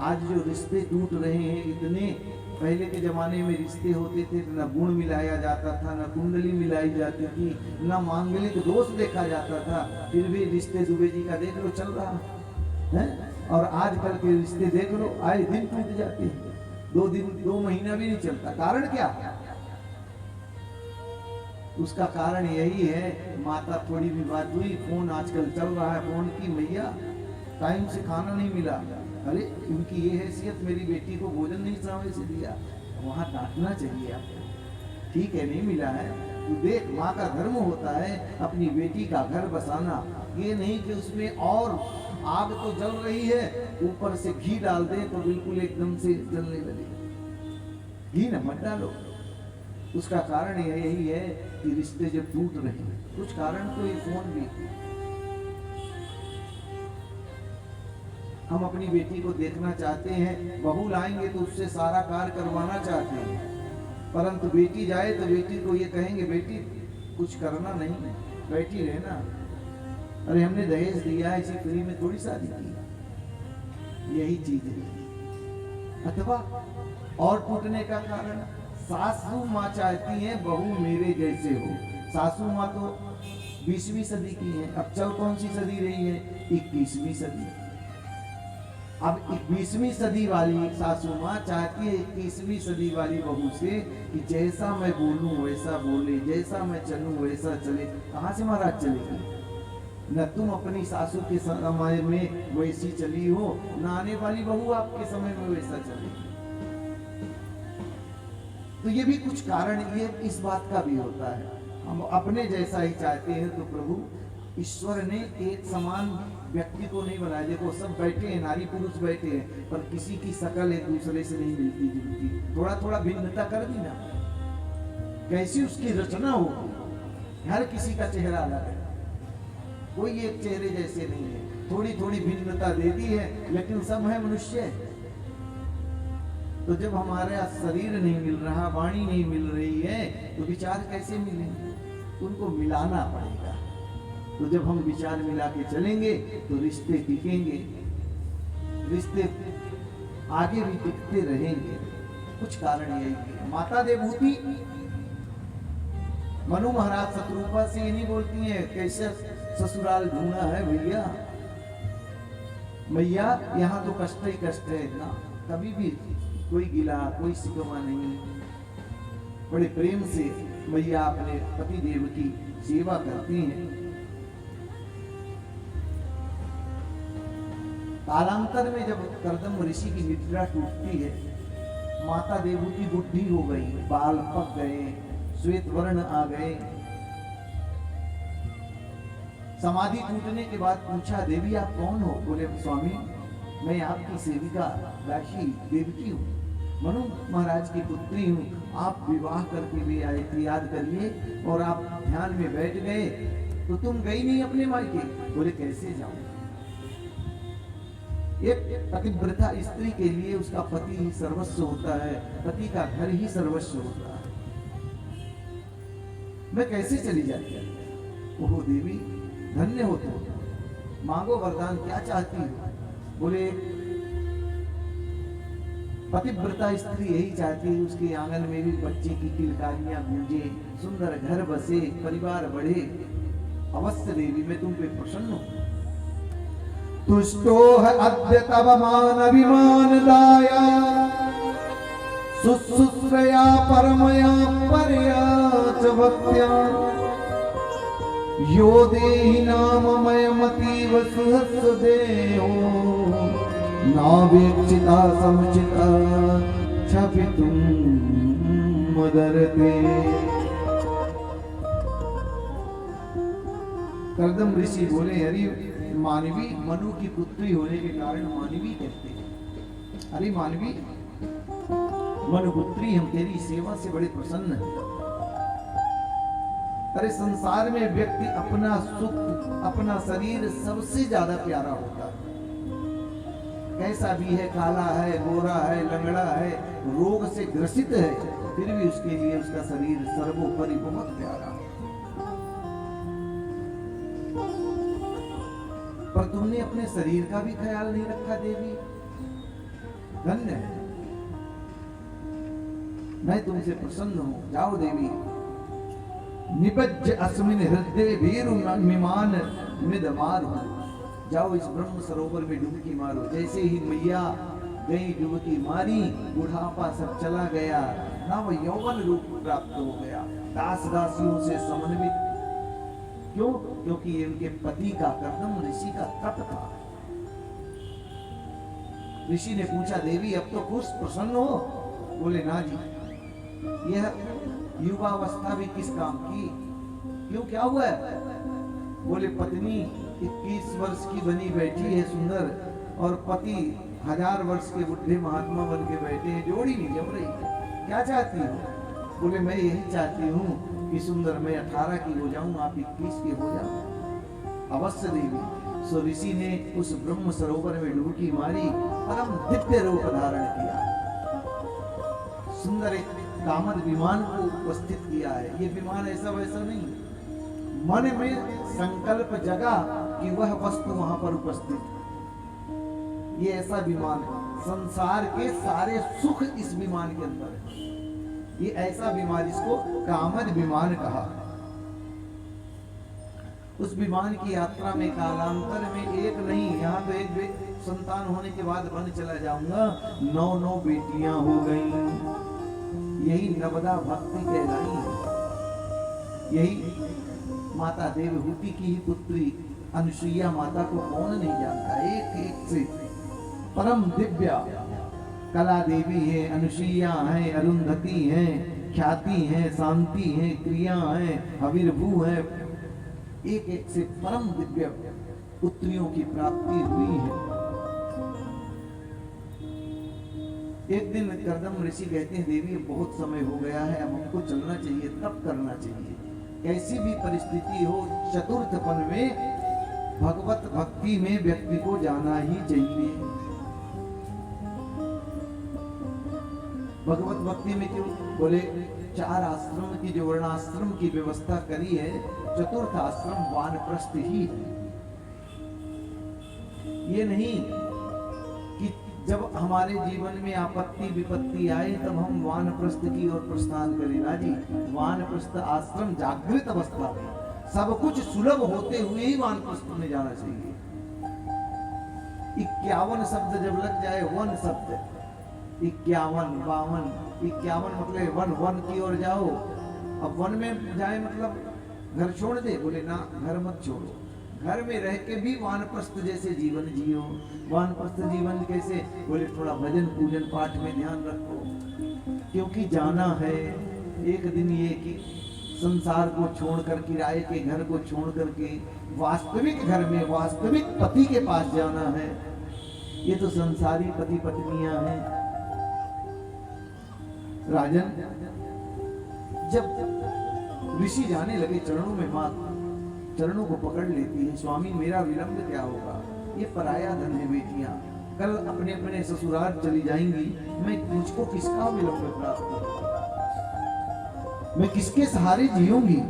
आज जो रिश्ते टूट रहे हैं, इतने पहले के जमाने में रिश्ते होते थे तो न गुण मिलाया जाता था, न कुंडली मिलाई जाती थी, न मांगलिक दोष देखा जाता था, फिर भी रिश्ते दुबे जी का देख लो चल रहा है। और आजकल के रिश्ते देख लो आए दिन टूट जाते हैं, 2 दिन 2 महीना भी नहीं चलता। कारण क्या? उसका कारण यही है, माता थोड़ी भी बात हुई, फोन आजकल चल रहा है, फोन की मैया टाइम से खाना नहीं मिला, अरे उनकी ये हैसियत मेरी बेटी को भोजन नहीं समय से दिया, वहां डांटना चाहिए आपको, ठीक है नहीं मिला है तो देख। माँ का धर्म होता है अपनी बेटी का घर बसाना, ये नहीं कि उसमें और आग तो जल रही है ऊपर से घी डाल दे तो बिल्कुल एकदम से जलने लगे। घी न मत डालो। उसका कारण यही है कि रिश्ते जब टूट रहे हैं, कुछ कारण तो ये फोन भी। हम अपनी बेटी को देखना चाहते हैं, बहू लाएंगे तो उससे सारा कार्य करवाना चाहते हैं, परंतु बेटी जाए तो बेटी को ये कहेंगे बेटी कुछ करना नहीं, बैठी रहना। अरे हमने दहेज दिया है, इसी फ्री में थोड़ी शादी की। यही चीज है। अथवा और टूटने का कारण, सासू माँ चाहती है बहू मेरे जैसे हो। सासू माँ तो 20वीं सदी की है, अब चल कौन सी सदी रही है? 21वीं सदी। अब 21वीं सदी वाली सासू माँ चाहती है 21वीं सदी वाली बहू से कि जैसा मैं बोलूं वैसा बोले, जैसा मैं चलूं वैसा चले। कहाँ से महाराज चलेगी? न तुम अपनी सासू के समय में वैसी चली हो, न आने वाली बहू आपके समय में वैसा चलेगी। तो ये भी कुछ कारण ये इस बात का भी होता है, हम अपने जैसा ही चाहते हैं। तो प्रभु ईश्वर ने एक समान व्यक्ति को नहीं बनाया। देखो सब बैठे हैं, नारी पुरुष बैठे हैं, पर किसी की शकल एक दूसरे से नहीं मिलती जुलती। थोड़ा थोड़ा भिन्नता कर दी ना, कैसी उसकी रचना होगी। हर किसी का चेहरा अलग है, कोई एक चेहरे जैसे नहीं है। थोड़ी थोड़ी भिन्नता दे दी है, लेकिन सब है मनुष्य। तो जब हमारा शरीर नहीं मिल रहा, वाणी नहीं मिल रही है, तो विचार कैसे मिलेंगे? उनको मिलाना पड़ेगा। तो जब हम विचार मिला के चलेंगे तो रिश्ते टिकेंगे, रिश्ते आगे भी टिकते रहेंगे। कुछ कारण यही है। माता देवहूति मनु महाराज शत्रुपा से ये नहीं बोलती है कैसे ससुराल ढूंढा है भैया, मैया यहाँ तो कष्ट ही कष्ट है ना, कभी भी कोई गिला कोई शिकवा नहीं। बड़े प्रेम से मैया अपने पति देव की सेवा करती हैं। कालांतर में जब कर्दम ऋषि की निद्रा टूटती है, माता देवहूति बुढ़ी हो गई, बाल पक गए, श्वेत वर्ण आ गए। समाधि टूटने के बाद पूछा, देवी आप कौन हो? बोले स्वामी मैं आपकी सेविका दासी देवकी हूँ, मनु महाराज की पुत्री हूँ, आप विवाह करके ले आए थे याद करिए, और आप ध्यान में बैठ गए तो तुम गई नहीं अपने मायके। बोले कैसे जाऊं? एक पतिव्रता स्त्री के लिए उसका पति ही सर्वस्व होता है, पति का घर ही सर्वस्व होता है, मैं कैसे चली जाती? ओहो देवी धन्य हो तुम, मांगो वरदान, क्या चाहती हो? बोले पतिव्रता स्त्री यही चाहती है उसके आंगन में भी बच्चे की किलकारियां गूंजे, सुंदर घर बसे, परिवार बढ़े। अवश्य देवी मैं तुम पे प्रसन्न हूं। तुष्टो है अद्य तव मान अभिमान दाया, शुश्रूषया परमया परया च भक्त्या, यो देहि नाममयमतीव सुहृत्सुदेहो, नावेक्षिता समुचिता क्षपितुं मदरते। कर्दम ऋषि बोले, अरे मानवी मनु की पुत्री होने के कारण मानवी कहते हैं। अरे मानवी मनु पुत्री, हम तेरी सेवा से बड़े प्रसन्न हैं। अरे संसार में व्यक्ति अपना सुख, अपना शरीर सबसे ज्यादा प्यारा होता है। कैसा भी है, काला है, गोरा है, लंगड़ा है, रोग से ग्रसित है, फिर भी उसके लिए उसका शरीर सर्वोपरि बहुत प्यारा है। पर तुमने अपने शरीर का भी ख्याल नहीं रखा देवी, धन्य है, मैं तुमसे प्रसन्न हूं। जाओ देवी, निबज्ज अस्मिन हृदय वीरु मिमान मिद मारो, जाओ इस ब्रह्म सरोवर में डुबकी मारो। जैसे ही मैया गई डुबकी मारी, बुढ़ापा सब चला गया, नव यौवन रूप प्राप्त हो गया, दास दासियों से समन्वित। क्यों? क्योंकि ये उनके पति का, कर्दम ऋषि का तप था। ऋषि ने पूछा, देवी अब तो खुश प्रसन्न हो? बोले ना जी, यह युवावस्था भी किस काम की? क्यों, क्या हुआ है? बोले पत्नी 21 वर्ष की बनी बैठी है सुंदर, और पति 1000 वर्ष के बुढ़े महात्मा बन के बैठे हैं, जोड़ी नहीं जम रही, क्या चाहती हो? बोले मैं यही चाहती हूँ कि सुंदर मैं 18 की हो जाऊं, आप 21 के हो जाओ। अवश्य देवी। सो ऋषि ने उस ब्रह्म सरोवर में डुबकी मारी, परम दिव्य रूप धारण किया, सुंदर एक कामद विमान को उपस्थित किया है। ये विमान ऐसा वैसा नहीं, मन में संकल्प जगा कि वह वस्तु वहां पर उपस्थित। ये ऐसा विमान है, संसार के सारे सुख इस विमान के अंदर है। ये ऐसा विमान, इसको कामद विमान कहा। उस विमान की यात्रा में कालांतर में एक नहीं, यहाँ तो एक संतान होने के बाद वन चला जाऊंगा, 9 बेटियां हो गई। यही नवदा भक्ति कहलाई, यही माता देवहूति की ही पुत्री अनुसुईया माता को कौन नहीं जानता। एक एक से परम दिव्या कला देवी है, अनुसुईया है, अरुंधति है, ख्याति है, शांति है, क्रिया है, हविर्भू है, एक एक से परम दिव्य पुत्रियों की प्राप्ति हुई है। एक दिन कर्दम ऋषि कहते हैं, देवी बहुत समय हो गया है, अब हमको चलना चाहिए, तप करना चाहिए। कैसी भी परिस्थिति हो, चतुर्थपन में भगवत भक्ति में व्यक्ति को जाना ही चाहिए। भगवत भक्ति में क्यों? बोले 4 आश्रम की, जो वर्णाश्रम की व्यवस्था करी है, चतुर्थ आश्रम वानप्रस्थ ही है। ये नहीं कि जब हमारे जीवन में आपत्ति विपत्ति आए तब हम वानप्रस्थ की ओर प्रस्थान करें ना जी। वानप्रस्थ आश्रम जागृत अवस्था में सब कुछ सुलभ होते हुए ही वानप्रस्थ में जाना चाहिए। 51 शब्द जब लग जाए, वन शब्द 51 52, 51 मतलब वन वन की ओर जाओ। अब वन में जाए मतलब घर छोड़ दे, बोले ना घर मत छोड़ो, घर में रह के भी वानप्रस्थ जैसे जीवन जियो। वानप्रस्थ जीवन कैसे, बोले थोड़ा भजन पूजन पाठ में ध्यान रखो, क्योंकि जाना है एक दिन ये कि संसार को छोड़कर, किराए के घर को छोड़ करके वास्तविक घर में वास्तविक पति के पास जाना है। ये तो संसारी पति पत्नियां हैं। राजन, जब ऋषि जाने लगे चरणों में, मां चरणों को पकड़ लेती है, स्वामी मेरा विलंब क्या होगा, ये पराया धन है बेटियां, कल अपने अपने ससुराल चली जाएंगी, मैं मुझको किसका विलंब प्राप्त होगा, मैं किसके सहारे जीऊंगी।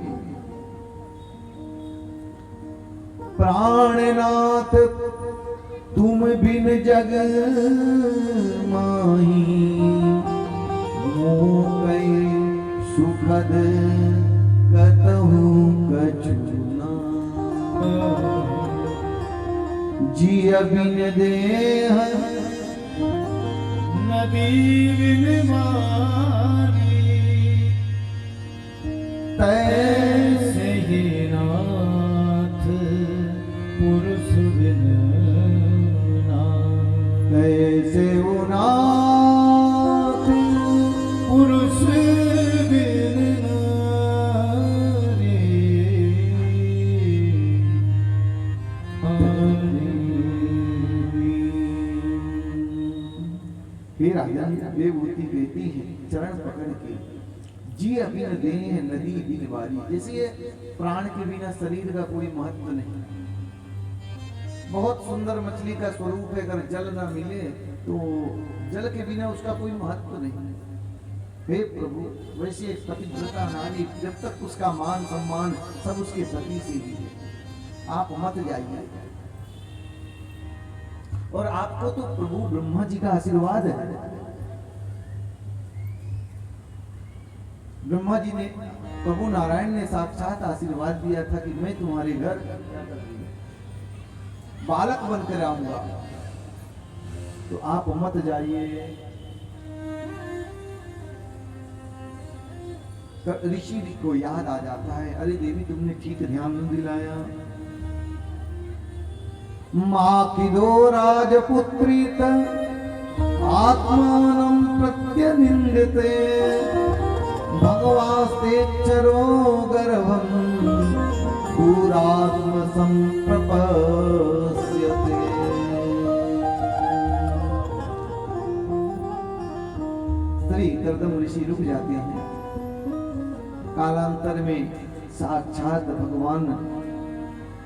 प्राणनाथ तुम बिन जग माही, मोह सुखद कतहु कछु जिय बिन देह नदी बिन मारी, तैसे ही नाथ पुरुष बिन नाथ, तैसे वो नाथ पुरुष बिन नारी। हे राजा, देवभूति कहती है चरण पकड़ के, जी बिन देह नदी बिन वारी। जैसे ये प्राण के बिना शरीर का कोई महत्व नहीं। बहुत सुंदर मछली का स्वरूप है, अगर जल ना मिले तो जल के बिना उसका कोई महत्व नहीं। हे प्रभु, वैसे एक पतिव्रता नारी, जब तक उसका मान सम्मान सब उसके पति से ही है, आप मत जाइए। और आपको तो प्रभु ब्रह्मा जी का आशीर्वाद है। ब्रह्मा जी ने, प्रभु नारायण ने साक्षात आशीर्वाद दिया था कि मैं तुम्हारे घर बालक बनकर आऊंगा, तो आप मत जाइए। ऋषि को याद आ जाता है, अरे देवी तुमने ठीक ध्यान नहीं दिलाया। माँ की दो राजपुत्री आत्मानं प्रत्यनिंदते, भगवास्तेच्छरो गर्भं दूरात्म संप्रपस्यते। श्री कर्दम ऋषि रुक जाते हैं। कालांतर में साक्षात भगवान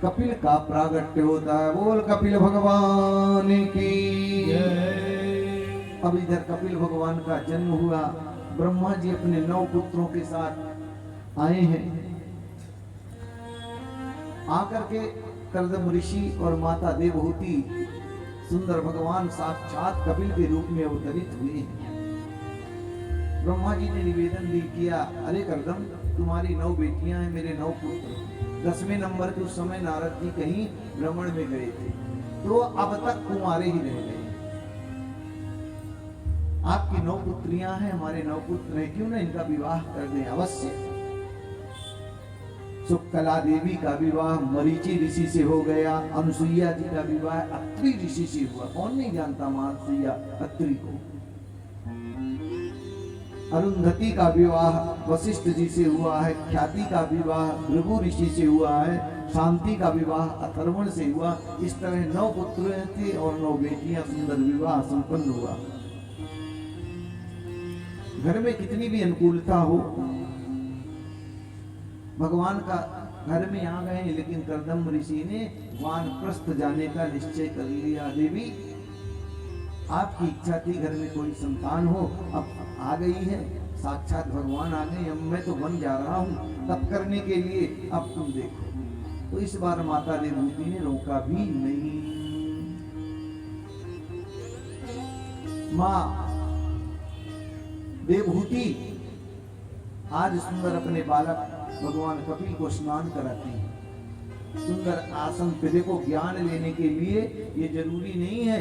कपिल का प्रागट्य होता है। बोल कपिल भगवान की। अब इधर कपिल भगवान का जन्म हुआ। ब्रह्मा जी अपने 9 पुत्रों के साथ आए हैं। आकर के कर्दम ऋषि और माता देवहूति सुंदर भगवान साक्षात कपिल के रूप में अवतरित हुए हैं। ब्रह्मा जी ने निवेदन भी किया, अरे कर्दम तुम्हारी 9 बेटियां हैं, मेरे 9 पुत्र। 10वें नंबर के उस समय नारद जी कहीं भ्रमण में गए थे, तो अब तक कुंवारे ही रह गए। आपकी 9 पुत्रियां हैं, हमारे 9 पुत्र हैं, क्यों ना इनका विवाह कर दें। अवश्य। सुकला देवी का विवाह मरीचि ऋषि से हो गया। अनुसुईया जी का विवाह अत्रि ऋषि से हुआ। कौन नहीं जानता अनुसुईया अत्रि को। अरुंधति का विवाह वशिष्ठ जी से हुआ है। ख्याति का विवाह भृगु ऋषि से हुआ है। शांति का विवाह अथर्वण से हुआ। इस तरह 9 पुत्र थे और 9 बेटियां। सुंदर विवाह संपन्न हुआ। घर में कितनी भी अनुकूलता हो, भगवान का घर में आ गए, लेकिन कर्दम ऋषि ने वानप्रस्थ जाने का निश्चय कर लिया। देवी आपकी इच्छा थी घर में कोई संतान हो, अब आ गई है, साक्षात भगवान आ गए। अब मैं तो वन जा रहा हूँ तप करने के लिए। अब अब तुम देखो। तो इस बार माता देवहूति ने रोका भी नहीं। मां देवहूति आज सुंदर अपने बालक भगवान कपिल को स्नान कराती है। सुंदर आसन पे देखो, ज्ञान लेने के लिए ये जरूरी नहीं है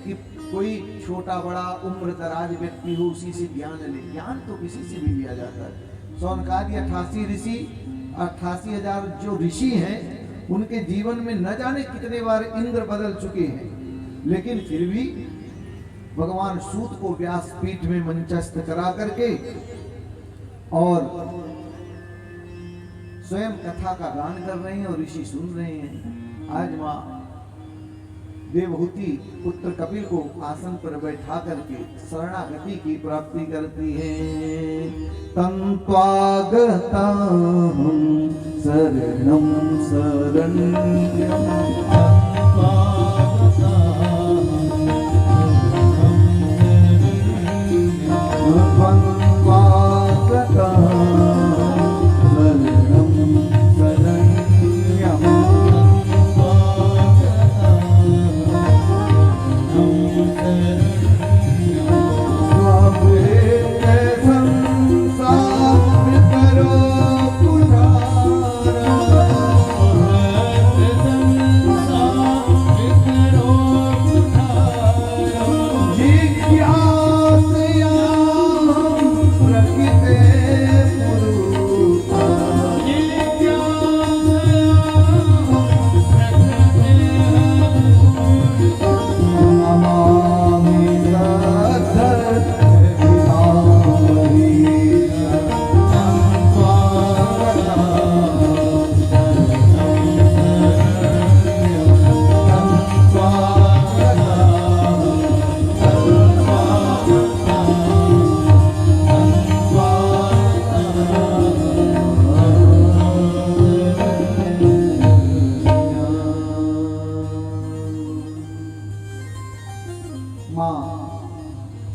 कि कोई छोटा बड़ा उम्र दराज व्यक्ति हो उसी से ज्ञान ले। ज्ञान तो किसी से भी लिया जाता है। सौनकादि 88 ऋषि, 88,000 जो ऋषि हैं, उनके जीवन में न जाने कितने बार इंद्र बदल चुके हैं, लेकिन फिर भी भगवान सूत को व्यासपीठ में मंचस्थ करा करके और स्वयं कथा का गान कर रहे हैं और ऋषि सुन रहे हैं। आज मां देवहूति पुत्र कपिल को आसन पर बैठा करके शरणागति की प्राप्ति करती है। तन्त्वागता शरणं शरण्यं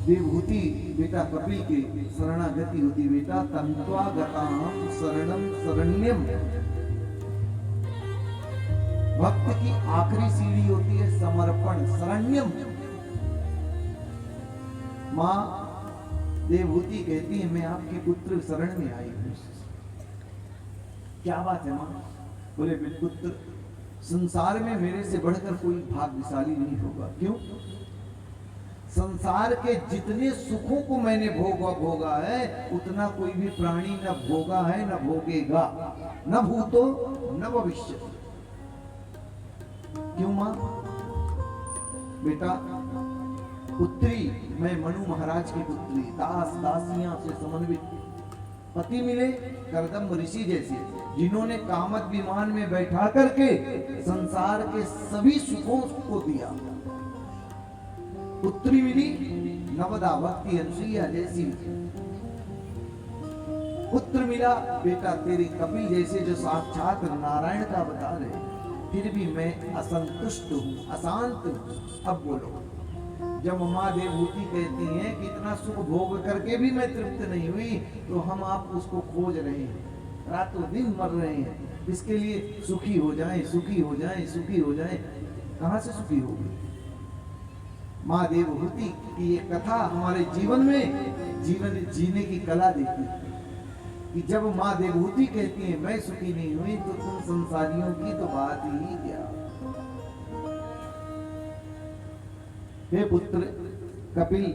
देवहूति बेटा कपिल की शरणागति होती। बेटा तन्त्वागतां शरणं शरण्यम, भक्त की आखिरी सीढ़ी होती है समर्पण, शरण्यम। मां देवहूति कहती है मैं आपके पुत्र शरण में आई हूं। क्या बात है मां? बोले पुत्र, संसार में मेरे से बढ़कर कोई भाग्यशाली नहीं होगा। क्यों? संसार के जितने सुखों को मैंने भोगा है उतना कोई भी प्राणी न भोगा है न भोगेगा, न भूतो न भविष्य। क्यों मां? बेटा पुत्री, मैं मनु महाराज की पुत्री, दास दासियां से समन्वित पति मिले करदम्ब ऋषि जैसे, जिन्होंने कामत विमान में बैठा करके संसार के सभी सुखों को दिया। पुत्री मिली नवदा भक्ति अनुसुईया जैसी। पुत्र मिला बेटा तेरे कपिल जैसे, जो साक्षात नारायण का बता रहे। फिर भी मैं असंतुष्ट हूं, अशांत हूं। अब बोलो, जब मां देवहूति कहती हैं कि इतना सुख भोग करके भी मैं तृप्त नहीं हुई, तो हम आप उसको खोज रहे हैं, रातों दिन मर रहे हैं इसके लिए सुखी हो जाएं, सुखी हो जाएं, सुखी हो जाएं। कहां से सुखी होगी? मां देवहूति की ये कथा हमारे जीवन में जीवन जीने की कला देती है कि जब मां देवहूति कहती है मैं सुखी नहीं हुई, तो तुम संसारियों की तो बात ही क्या। हे पुत्र कपिल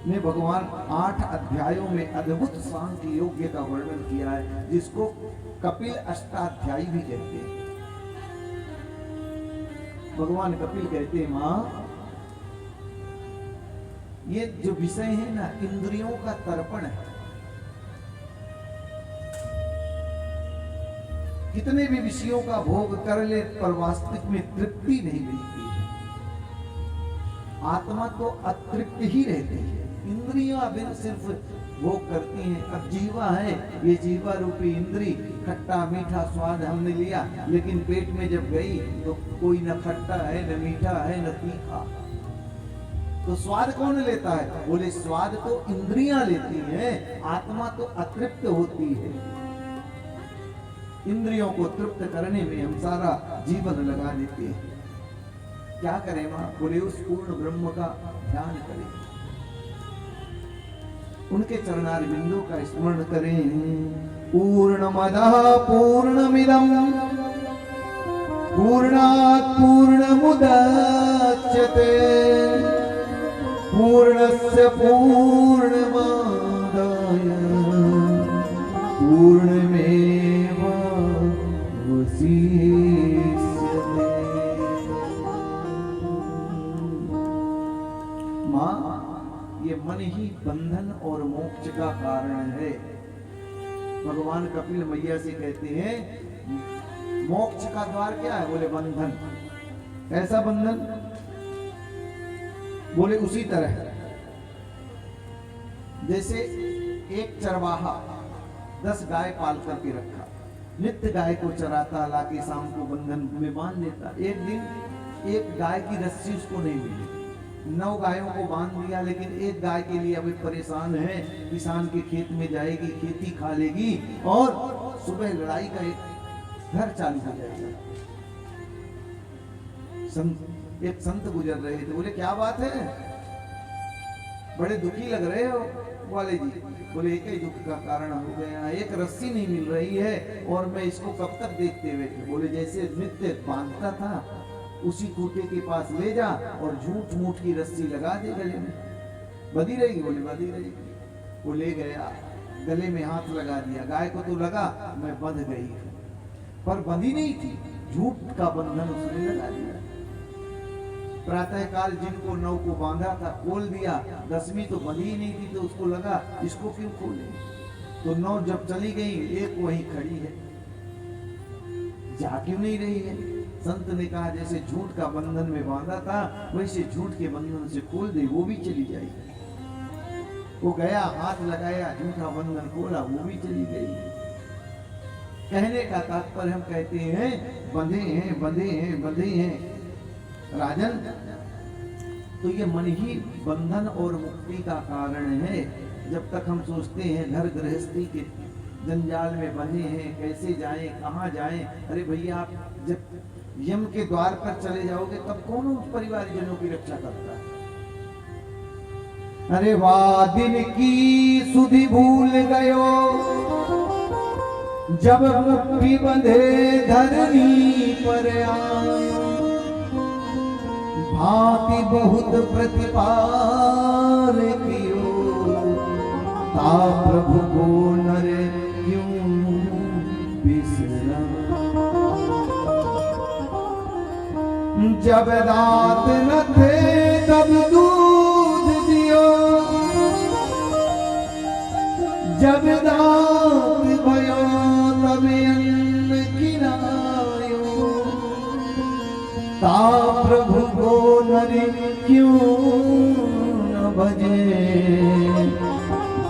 ने भगवान 8 अध्यायों में अद्भुत सांख्य योग्य का वर्णन किया है, जिसको कपिल अष्टाध्यायी भी कहते हैं। भगवान कपिल कहते हैं मां, ये जो विषय है ना, इंद्रियों का तर्पण है। कितने भी विषयों का भोग कर ले पर वास्तविक में तृप्ति नहीं मिलती है। आत्मा तो अतृप्त ही रहती है, इंद्रियां बिन सिर्फ भोग करती हैं। अब जीवा है, ये जीवा रूपी इंद्री खट्टा मीठा स्वाद हमने लिया, लेकिन पेट में जब गई तो कोई न खट्टा है न मीठा है न तीखा। तो स्वाद कौन लेता है? बोले स्वाद तो इंद्रियां लेती हैं, आत्मा तो अतृप्त होती है। इंद्रियों को तृप्त करने में हम सारा जीवन लगा देते हैं। क्या करें मां? बोले उस पूर्ण ब्रह्म का ध्यान करें, उनके चरणार बिंदु का स्मरण करें। पूर्णमदः पूर्णमिदं पूर्णात् पूर्णमुदच्यते पूर्णस्य पूर्णमादाय पूर्णमेवावशिष्यते। मां, ये मन ही बंधन और मोक्ष का कारण है। भगवान कपिल मैया से कहते हैं मोक्ष का द्वार क्या है? बोले बंधन। कैसा बंधन? बोले उसी तरह जैसे एक चरवाहा 10 गाय पाल करके रखा, नित्य गाय को चराता, लाके शाम को बंधन में बांध देता। एक दिन एक गाय की रस्सी उसको नहीं मिली, 9 गायों को बांध दिया, लेकिन एक गाय के लिए अभी परेशान है। किसान के खेत में जाएगी, खेती खा लेगी और सुबह लड़ाई का एक घर चालू हो जाएगा। एक संत गुजर रहे थे, बोले क्या बात है, बड़े दुखी लग रहे हो वाले जी? बोले एक ही दुख का कारण हो गया, एक रस्सी नहीं मिल रही है और मैं इसको कब तक देखते हुए थे। बोले जैसे नित्य बांधता था उसी खूंटे के पास ले जा और झूठ मूठ की रस्सी लगा दे गले में, बंधी रहेगी। बोले बंधी रहेगी। वो ले गया, गले में हाथ लगा दिया, गाय को तो लगा मैं बंध गई, पर बंधी नहीं थी, झूठ का बंधन उसने लगा दिया। प्रातः काल जिनको 9 को बांधा था खोल दिया, 10वीं तो बंधी ही नहीं थी, तो उसको लगा इसको क्यों खोले। तो 9 जब चली गई, एक वहीं खड़ी है, जा क्यों नहीं रही है? संत ने कहा जैसे झूठ का बंधन में बांधा था वैसे झूठ के बंधन से खोल दे, वो भी चली जाएगी। वो गया, हाथ लगाया, झूठा बंधन खोला, वो भी चली गई। कहने का तात्पर्य हम कहते हैं बंधे हैं, बंधे हैं, बंधे हैं राजन। तो ये मन ही बंधन और मुक्ति का कारण है। जब तक हम सोचते हैं घर गृहस्थी के जंजाल में बंधे हैं, कैसे जाएं, कहाँ जाएं। अरे भैया, आप जब यम के द्वार पर चले जाओगे तब कौन उस परिवारजनों की रक्षा करता है? अरे वाह दिन की सुधि भूल गयो, जब मुट्ठी बंधे धरनी पर आयो। भांति बहुत प्रतिपाल कियो, ता प्रभु को नर क्यों बिसरा। जब दांत न थे तब दूध दियो, जब दांत भयो तब अन्न खिलायो। ता प्रभु को नर क्यों न भजे,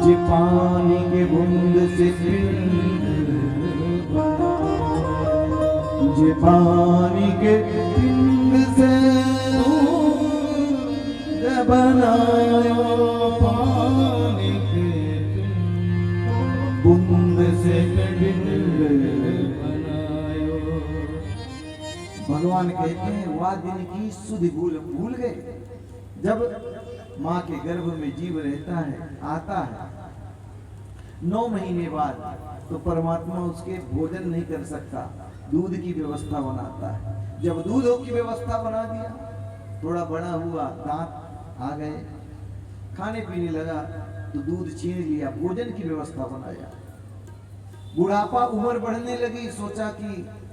जे पानी के बूंद से पिंड बनाए, जे पानी के पिंड से दूध बनायो। पानी के बूंद से पिंड बनायो। भगवान कहते हैं वह दिन की सुधि भूल गए। जब माँ के गर्भ में जीव रहता है, आता है 9 महीने बाद, तो परमात्मा उसके भोजन नहीं कर सकता, दूध की व्यवस्था बनाता है। जब दूध की व्यवस्था बना दिया, थोड़ा बड़ा हुआ, दांत आ गए, खाने पीने लगा, तो दूध छीन लिया, भोजन की व्यवस्था बनाया। बुढ़ापा, उम्र बढ़ने लगी, सोचा कि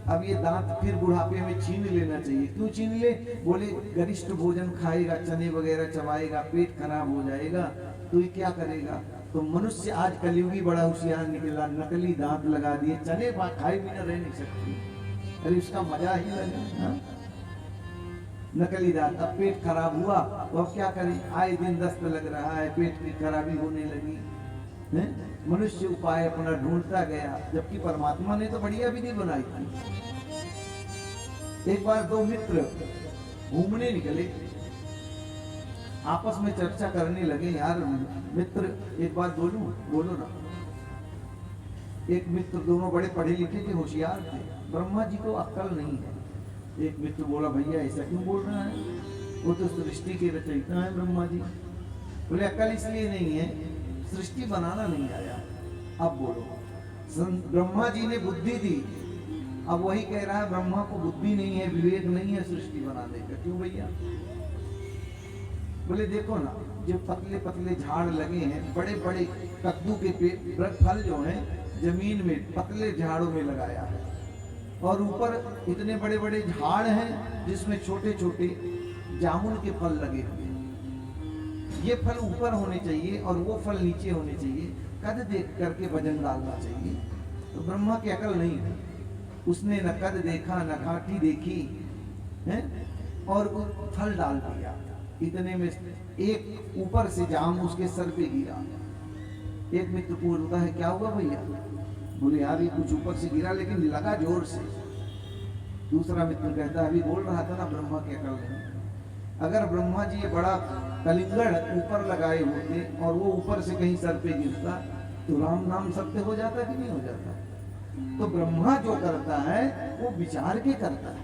अब ये दांत फिर बुढ़ापे में छीन लेना चाहिए। क्यों छीन ले? बोले गरिष्ठ भोजन खाएगा, चने वगैरह चबाएगा, पेट खराब हो जाएगा, तो ये क्या करेगा। तो मनुष्य आज कलयुगी बड़ा होशियार निकला, नकली दांत लगा दिए, चने खाए बिना रह नहीं सकती। अरे उसका मजा ही लगा, नकली दांत। अब पेट खराब हुआ तो अब क्या करें, आए दिन दस्त लग रहा है, पेट की खराबी होने लगी है? मनुष्य उपाय अपना ढूंढता गया, जबकि परमात्मा ने तो बढ़िया विधि बनाई थी। एक बार 2 मित्र घूमने निकले, आपस में चर्चा करने लगे, यार मित्र एक बात बोलूं? बोलो ना। एक मित्र, दोनों बड़े पढ़े लिखे थे, होशियार थे, ब्रह्मा जी को अक्ल नहीं है। एक मित्र बोला, भैया ऐसा क्यों बोल रहा है, वो तो सृष्टि के रचयिता है ब्रह्मा जी। बोले अक्ल इसलिए नहीं है, सृष्टि बनाना नहीं आया। अब बोलो, ब्रह्मा जी ने बुद्धि दी, अब वही कह रहा है ब्रह्मा को बुद्धि नहीं है, विवेक नहीं है सृष्टि बनाने का। क्यों भैया? बोले देखो ना, जो पतले पतले झाड़ लगे हैं, बड़े बड़े कद्दू के फल जो हैं जमीन में पतले झाड़ों में लगाया है, और ऊपर इतने बड़े बड़े झाड़ हैं जिसमें छोटे छोटे जामुन के फल लगे हुए हैं। ये फल ऊपर होने चाहिए और वो फल नीचे होने चाहिए, कद देख करके वजन डालना चाहिए। तो ब्रह्मा की अकल नहीं है, उसने न कद देखा न घाटी देखी है, और वो फल डाल दिया। इतने में एक ऊपर से जाम उसके सर पे गिरा। एक मित्र पूछता है, क्या हुआ भैया? बोले यार ये कुछ ऊपर से गिरा लेकिन लगा जोर से। दूसरा मित्र कहता है, अभी बोल रहा था ना ब्रह्मा की अकल नहीं। अगर ब्रह्मा जी ये बड़ा कलिंगड़ ऊपर लगाए होते और वो ऊपर से कहीं सर पे गिरता तो राम नाम सत्य हो जाता कि नहीं हो जाता? तो ब्रह्मा जो करता है वो विचार के करता है,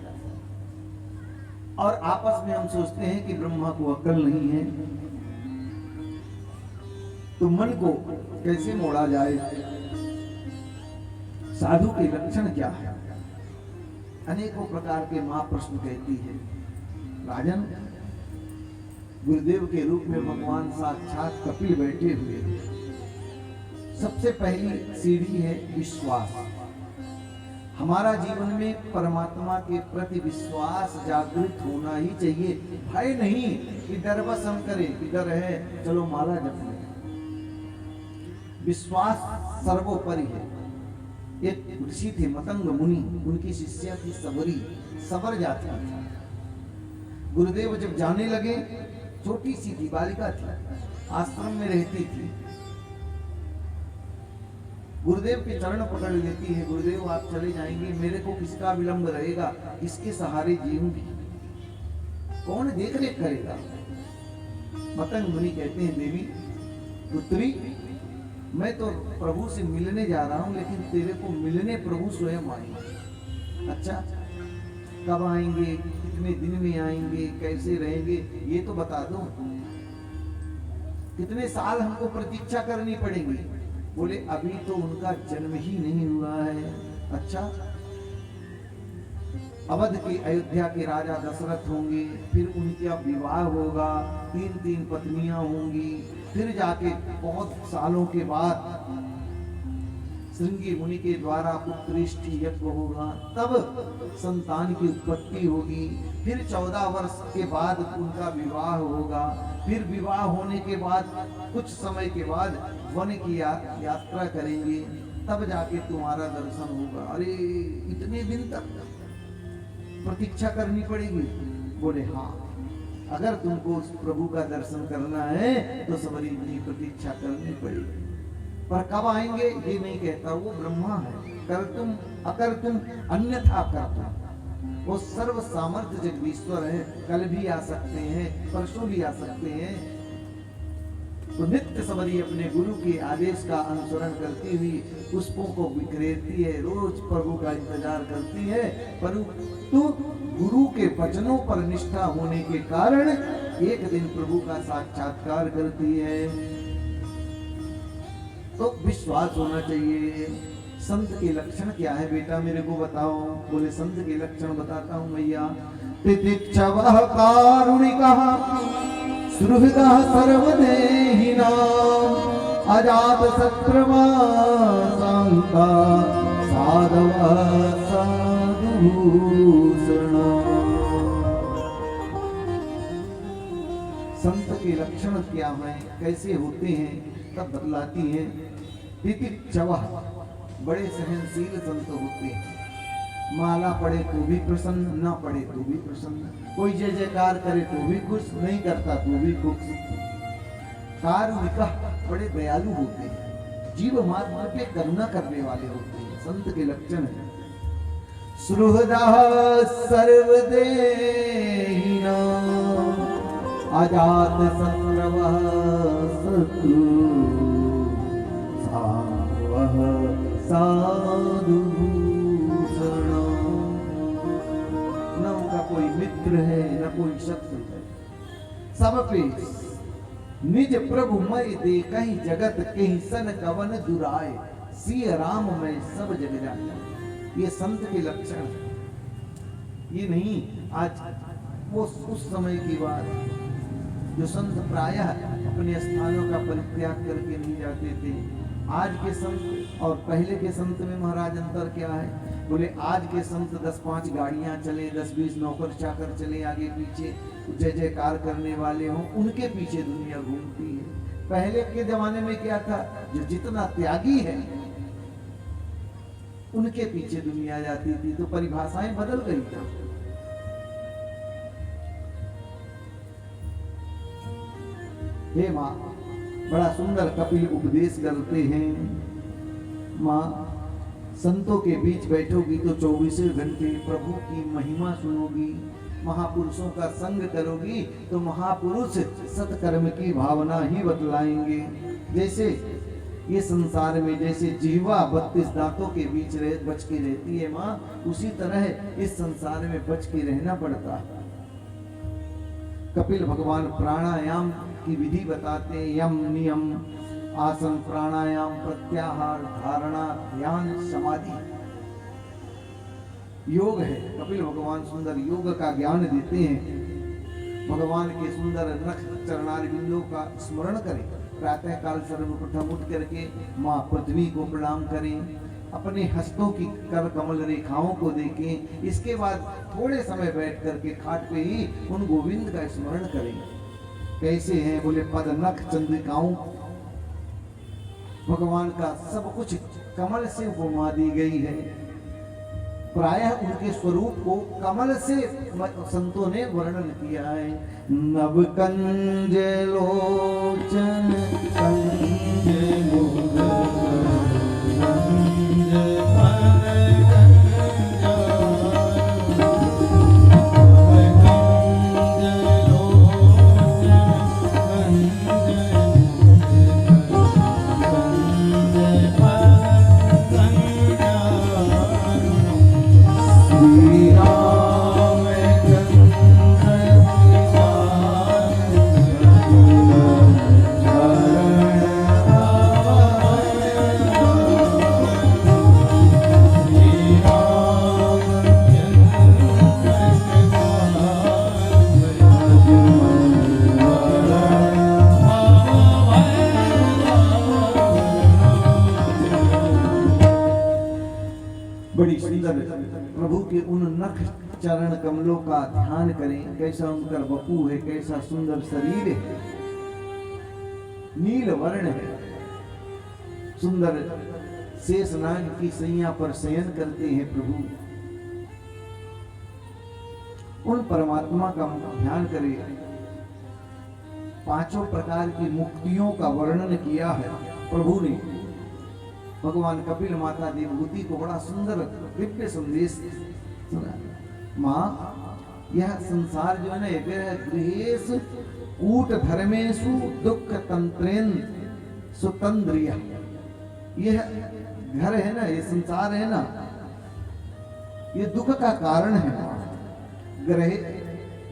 और आपस में हम सोचते हैं कि ब्रह्मा को अक्ल नहीं है। तो मन को कैसे मोड़ा जाए? साधु के लक्षण क्या है? अनेकों प्रकार के मां प्रश्न कहती है। राजन, गुरुदेव के रूप में भगवान साक्षात कपिल बैठे हुए हैं। सबसे पहली सीढ़ी है विश्वास। हमारा जीवन में परमात्मा के प्रति विश्वास जागृत होना ही चाहिए। भय नहीं कि डर बस हम करें कि डर है चलो माला जप लें। विश्वास सर्वोपरि है। एक ऋषि थे मतंग मुनि, उनकी शिष्या थी सबरी, सबर जाती थी। गुरुदेव जब जाने लगे, छोटी सी थी, बालिका थी, आश्रम में रहती थी। गुरुदेव के चरण पकड़ लेती है, गुरुदेव आप चले जाएंगे, मेरे को किसका विलंब रहेगा, इसके सहारे जीऊंगी, कौन देख रेख करेगा? मतंग मुनि कहते हैं, देवी पुत्री, मैं तो प्रभु से मिलने जा रहा हूं, लेकिन तेरे को मिलने प्रभु स्वयं आएंगे। अच्छा, कब आएंगे, कितने दिन में आएंगे, कैसे रहेंगे, ये तो बता दो। कितने साल हमको प्रतीक्षा करनी पड़ेगी? बोले अभी तो उनका जन्म ही नहीं हुआ है। अच्छा, अवध की अयोध्या के राजा दशरथ होंगे, फिर उनका विवाह होगा, 3 पत्नियां होंगी, फिर जाके बहुत सालों के बाद श्रृंगी मुनि के द्वारा पुत्रेष्टि यज्ञ होगा, तब संतान की उत्पत्ति होगी, फिर 14 वर्ष के बाद उनका विवाह होगा, फिर विवाह होने के बाद कुछ समय के बाद वन की यात्रा करेंगे, तब जाके तुम्हारा दर्शन होगा। अरे इतने दिन तक प्रतीक्षा करनी पड़ेगी? बोले हाँ, अगर तुमको उस प्रभु का दर्शन करना है तो सबरी की प्रतीक्षा करनी पड़ेगी। पर कब आएंगे ये नहीं कहता, वो ब्रह्मा है। कर तुम अकर तुम अन्यथा कर तुम, वो सर्व सामर्थ्य जगदीश्वर है, कल भी आ सकते हैं, परसों भी आ सकते हैं। तो नित्य सबरी अपने गुरु के आदेश का अनुसरण करती हुई पुष्पों को बिखेरती है, रोज प्रभु का इंतजार करती है, परंतु गुरु के वचनों पर निष्ठा होने के कारण एक दिन प्रभु का साक्षात्कार करती है। तो विश्वास होना चाहिए। संत के लक्षण क्या है बेटा, मेरे को बताओ। बोले संत के लक्षण बताता हूं भैया। तितिक्षवः कारुणिकः सुहृदः सर्वदेहिनां अजात शत्रुवा शान्ता साधवः साधुभूषणा। संत के लक्षण क्या हैं, कैसे होते हैं, तब बतलाती है। तितिक्षवः, बड़े सहनशील संत होते हैं। माला पढ़े तो भी प्रसन्न, ना पढ़े तो भी प्रसन्न, कोई जय जयकार करे तो भी खुश, नहीं करता तो भी खुश। कारुणिकः, बड़े दयालु होते हैं, जीव मात्र पे करुणा करने वाले होते हैं, संत के लक्षण है। सुहृदः सर्वदेहिनां अजात शत्रुवः शत्रु साधवः साधु भूषण। न उनका कोई मित्र है न कोई शत्रु है, सब पे निज प्रभु मय देखहि जगत कहीं सन कवन दुराए, सिय राम में सब जग जाए। ये संत के लक्षण है। ये नहीं आज वो उस समय की बात, जो संत प्रायः अपने स्थानों का परित्याग करके नहीं जाते थे। आज के संत और पहले के संत में महाराज अंतर क्या है? बोले आज के संत 10-5 गाड़ियां चले, 10-20 नौकर चाकर चले आगे पीछे, जय जयकार करने वाले हों, उनके पीछे दुनिया घूमती है। पहले के जमाने में क्या था? जो जितना त्यागी है उनके पीछे दुनिया जाती थी। तो परिभाषाएं बदल गई था। हे माँ, बड़ा सुंदर कपिल उपदेश करते हैं। माँ, संतों के बीच बैठोगी तो 24 घंटे प्रभु की महिमा सुनोगी, महापुरुषों का संग करोगी तो महापुरुष सत्कर्म की भावना ही बतलाएंगे। जैसे ये संसार में जैसे जीवा 32 दांतों के बीच बच के रहती है माँ, उसी तरह इस संसार में बच के रहना पड़ता है। कपिल भगवान प्राणायाम की विधि बताते हैं। यम नियम आसन प्राणायाम प्रत्याहार धारणा ध्यान समाधि योग है। कपिल भगवान सुंदर योग का ज्ञान देते हैं। भगवान के सुंदर नख चरणारविंदों का स्मरण करें। प्रातः काल सर्वप्रथम उठ करके माँ पृथ्वी को प्रणाम करें, अपने हस्तों की कर कमल रेखाओं को देखें। इसके बाद थोड़े समय बैठ करके खाट पे ही उन गोविंद का स्मरण करें। कैसे हैं? बोले पद नख चंद्रिकाओं, भगवान का सब कुछ कमल से उपमा दी गई है। प्रायः उनके स्वरूप को कमल से संतों ने वर्णन किया है। नव कंज लोचन कंज मुख चरण कमलों का ध्यान करें। कैसा उनका वपू है, कैसा सुंदर शरीर है, नील वर्ण है, सुंदर शेषनाग की सैया पर शयन करते हैं प्रभु। उन परमात्मा का ध्यान करें। 5 प्रकार की मुक्तियों का वर्णन किया है प्रभु ने। भगवान कपिल माता देवहूति को बड़ा सुंदर दिव्य संदेश सुना। माँ, यह संसार जो है ना, गृहेश कूट धर्मेशु दुख तंत्रेन सुतंद्रिया, यह घर है ना, ये संसार है ना, ये दुख का कारण है।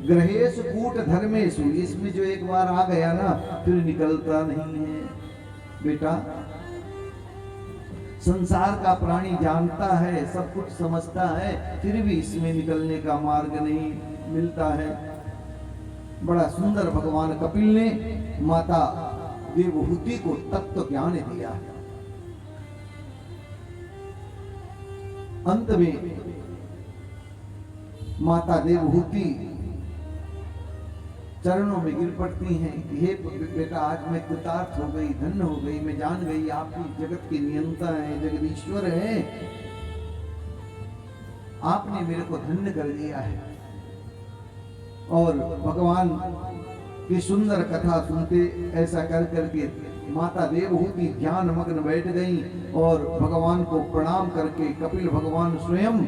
ग्रहेश कूट धर्मेशु, इसमें जो एक बार आ गया ना फिर निकलता नहीं है। बेटा, संसार का प्राणी जानता है, सब कुछ समझता है, फिर भी इसमें निकलने का मार्ग नहीं मिलता है। बड़ा सुंदर भगवान कपिल ने माता देवहूति को तत्व ज्ञान दिया। अंत में माता देवहूति चरणों में गिर पड़ती हैं कि हे बेटा, आज मैं कृतार्थ हो गई, धन्य हो गई, मैं जान गई आप ही जगत के नियंता हैं, जगदीश्वर हैं, आपने मेरे को धन्य कर दिया है। और भगवान की सुंदर कथा सुनते ऐसा कर करके माता देवहूति ध्यान मग्न बैठ गई और भगवान को प्रणाम करके कपिल भगवान स्वयं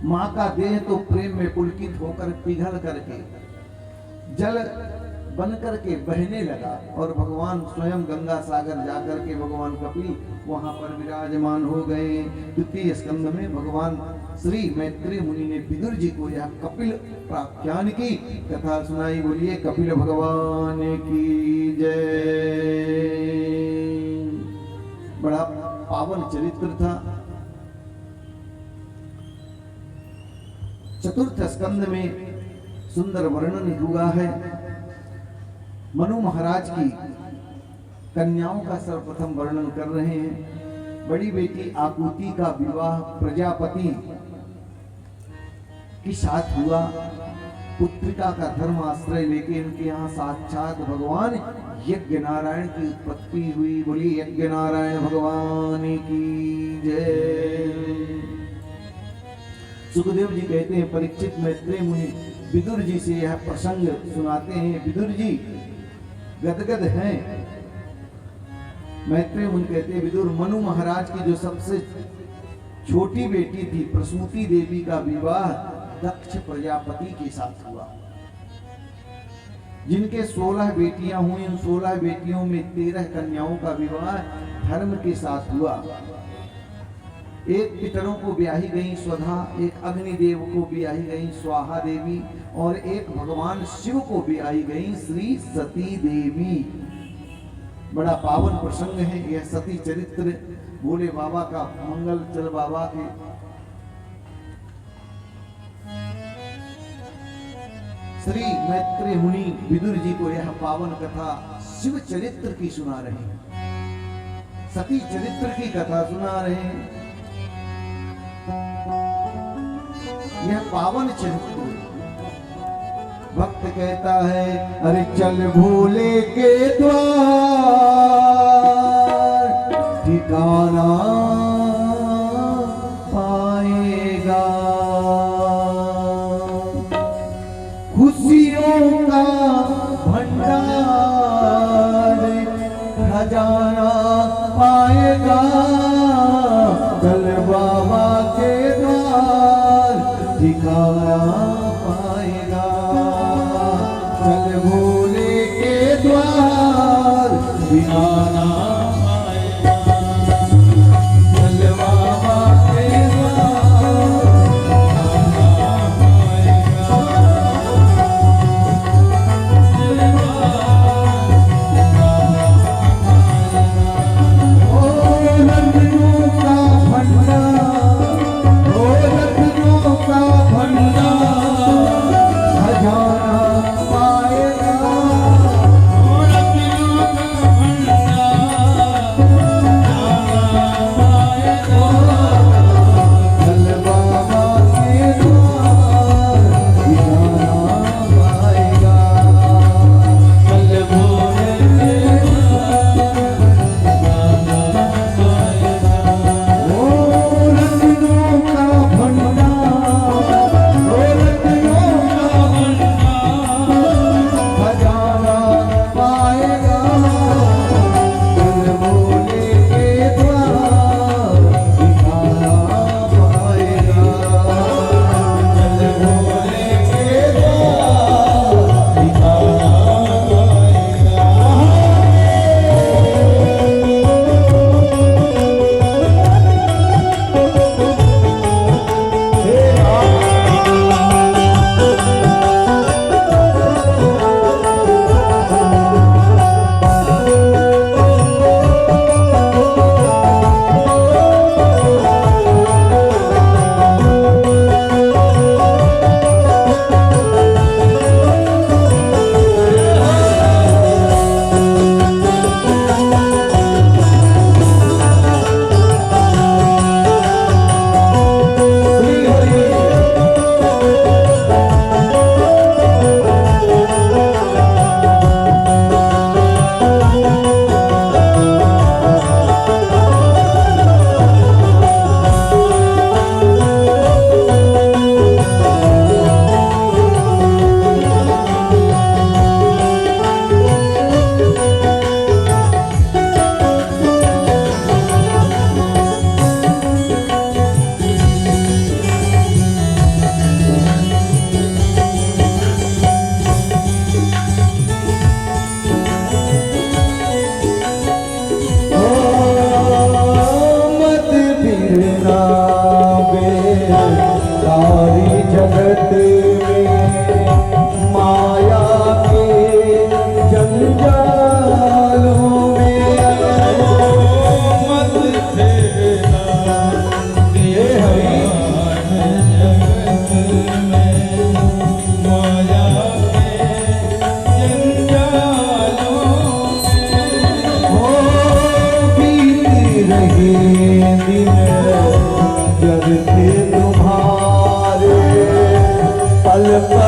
माँ का देह तो प्रेम में पुलकित होकर पिघल करके जल बनकर के बहने लगा और भगवान स्वयं गंगा सागर जाकर के भगवान कपिल वहां पर विराजमान हो गए। द्वितीय स्कंद में भगवान श्री मैत्रेय मुनि ने विदुर जी को यह कपिल प्राख्यान की कथा सुनाई। बोलिए कपिल भगवान की जय। बड़ा पावन चरित्र था। चतुर्थ स्कंद में सुंदर वर्णन हुआ है। मनु महाराज की कन्याओं का सर्वप्रथम वर्णन कर रहे हैं। बड़ी बेटी आकुति का विवाह प्रजापति के साथ हुआ। पुत्रिका का धर्म आश्रय लेके इनके यहाँ साक्षात भगवान यज्ञ नारायण की उत्पत्ति हुई। बोली यज्ञ नारायण भगवान की जय। सुखदेव जी कहते हैं परीक्षित मैत्रेय मुनि विदुर जी से यह प्रसंग सुनाते हैं। विदुर जी गदगद हैं। मैत्रेय मुनि कहते हैं विदुर मनु महाराज की जो सबसे छोटी बेटी थी प्रसूति देवी का विवाह दक्ष प्रजापति के साथ हुआ। जिनके 16 बेटियां हुई, उन 16 बेटियों में 13 कन्याओं का विवाह धर्म के साथ हुआ। एक पितरों को ब्याही गई स्वधा, एक अग्निदेव को ब्याही गई स्वाहा देवी और एक भगवान शिव को ब्याही गई श्री सती देवी। बड़ा पावन प्रसंग है यह सती चरित्र। भोले बाबा का मंगल चल बाबा के श्री मैत्रेय मुनि विदुर जी को यह पावन कथा शिव चरित्र की सुना रहे हैं, सती चरित्र की कथा सुना रहे हैं। यह पावन चरित्र भक्त कहता है अरे चल भोले के द्वार ठिकाना पाएगा, खुशियों का भंडार खजाना पाएगा। चल बाबा के द्वार ठिकाना पाएगा, चल भोले के द्वार ठिकाना पाएगा, चल बाबा के द्वार ठिकाना पाएगा, चल ओ रत्नों का भंडार, ओ रत्नों का भंडार खजाना पाएगा, ओ रत्नों का भंडार नहीं दिन जगते तुम्हारे पल पल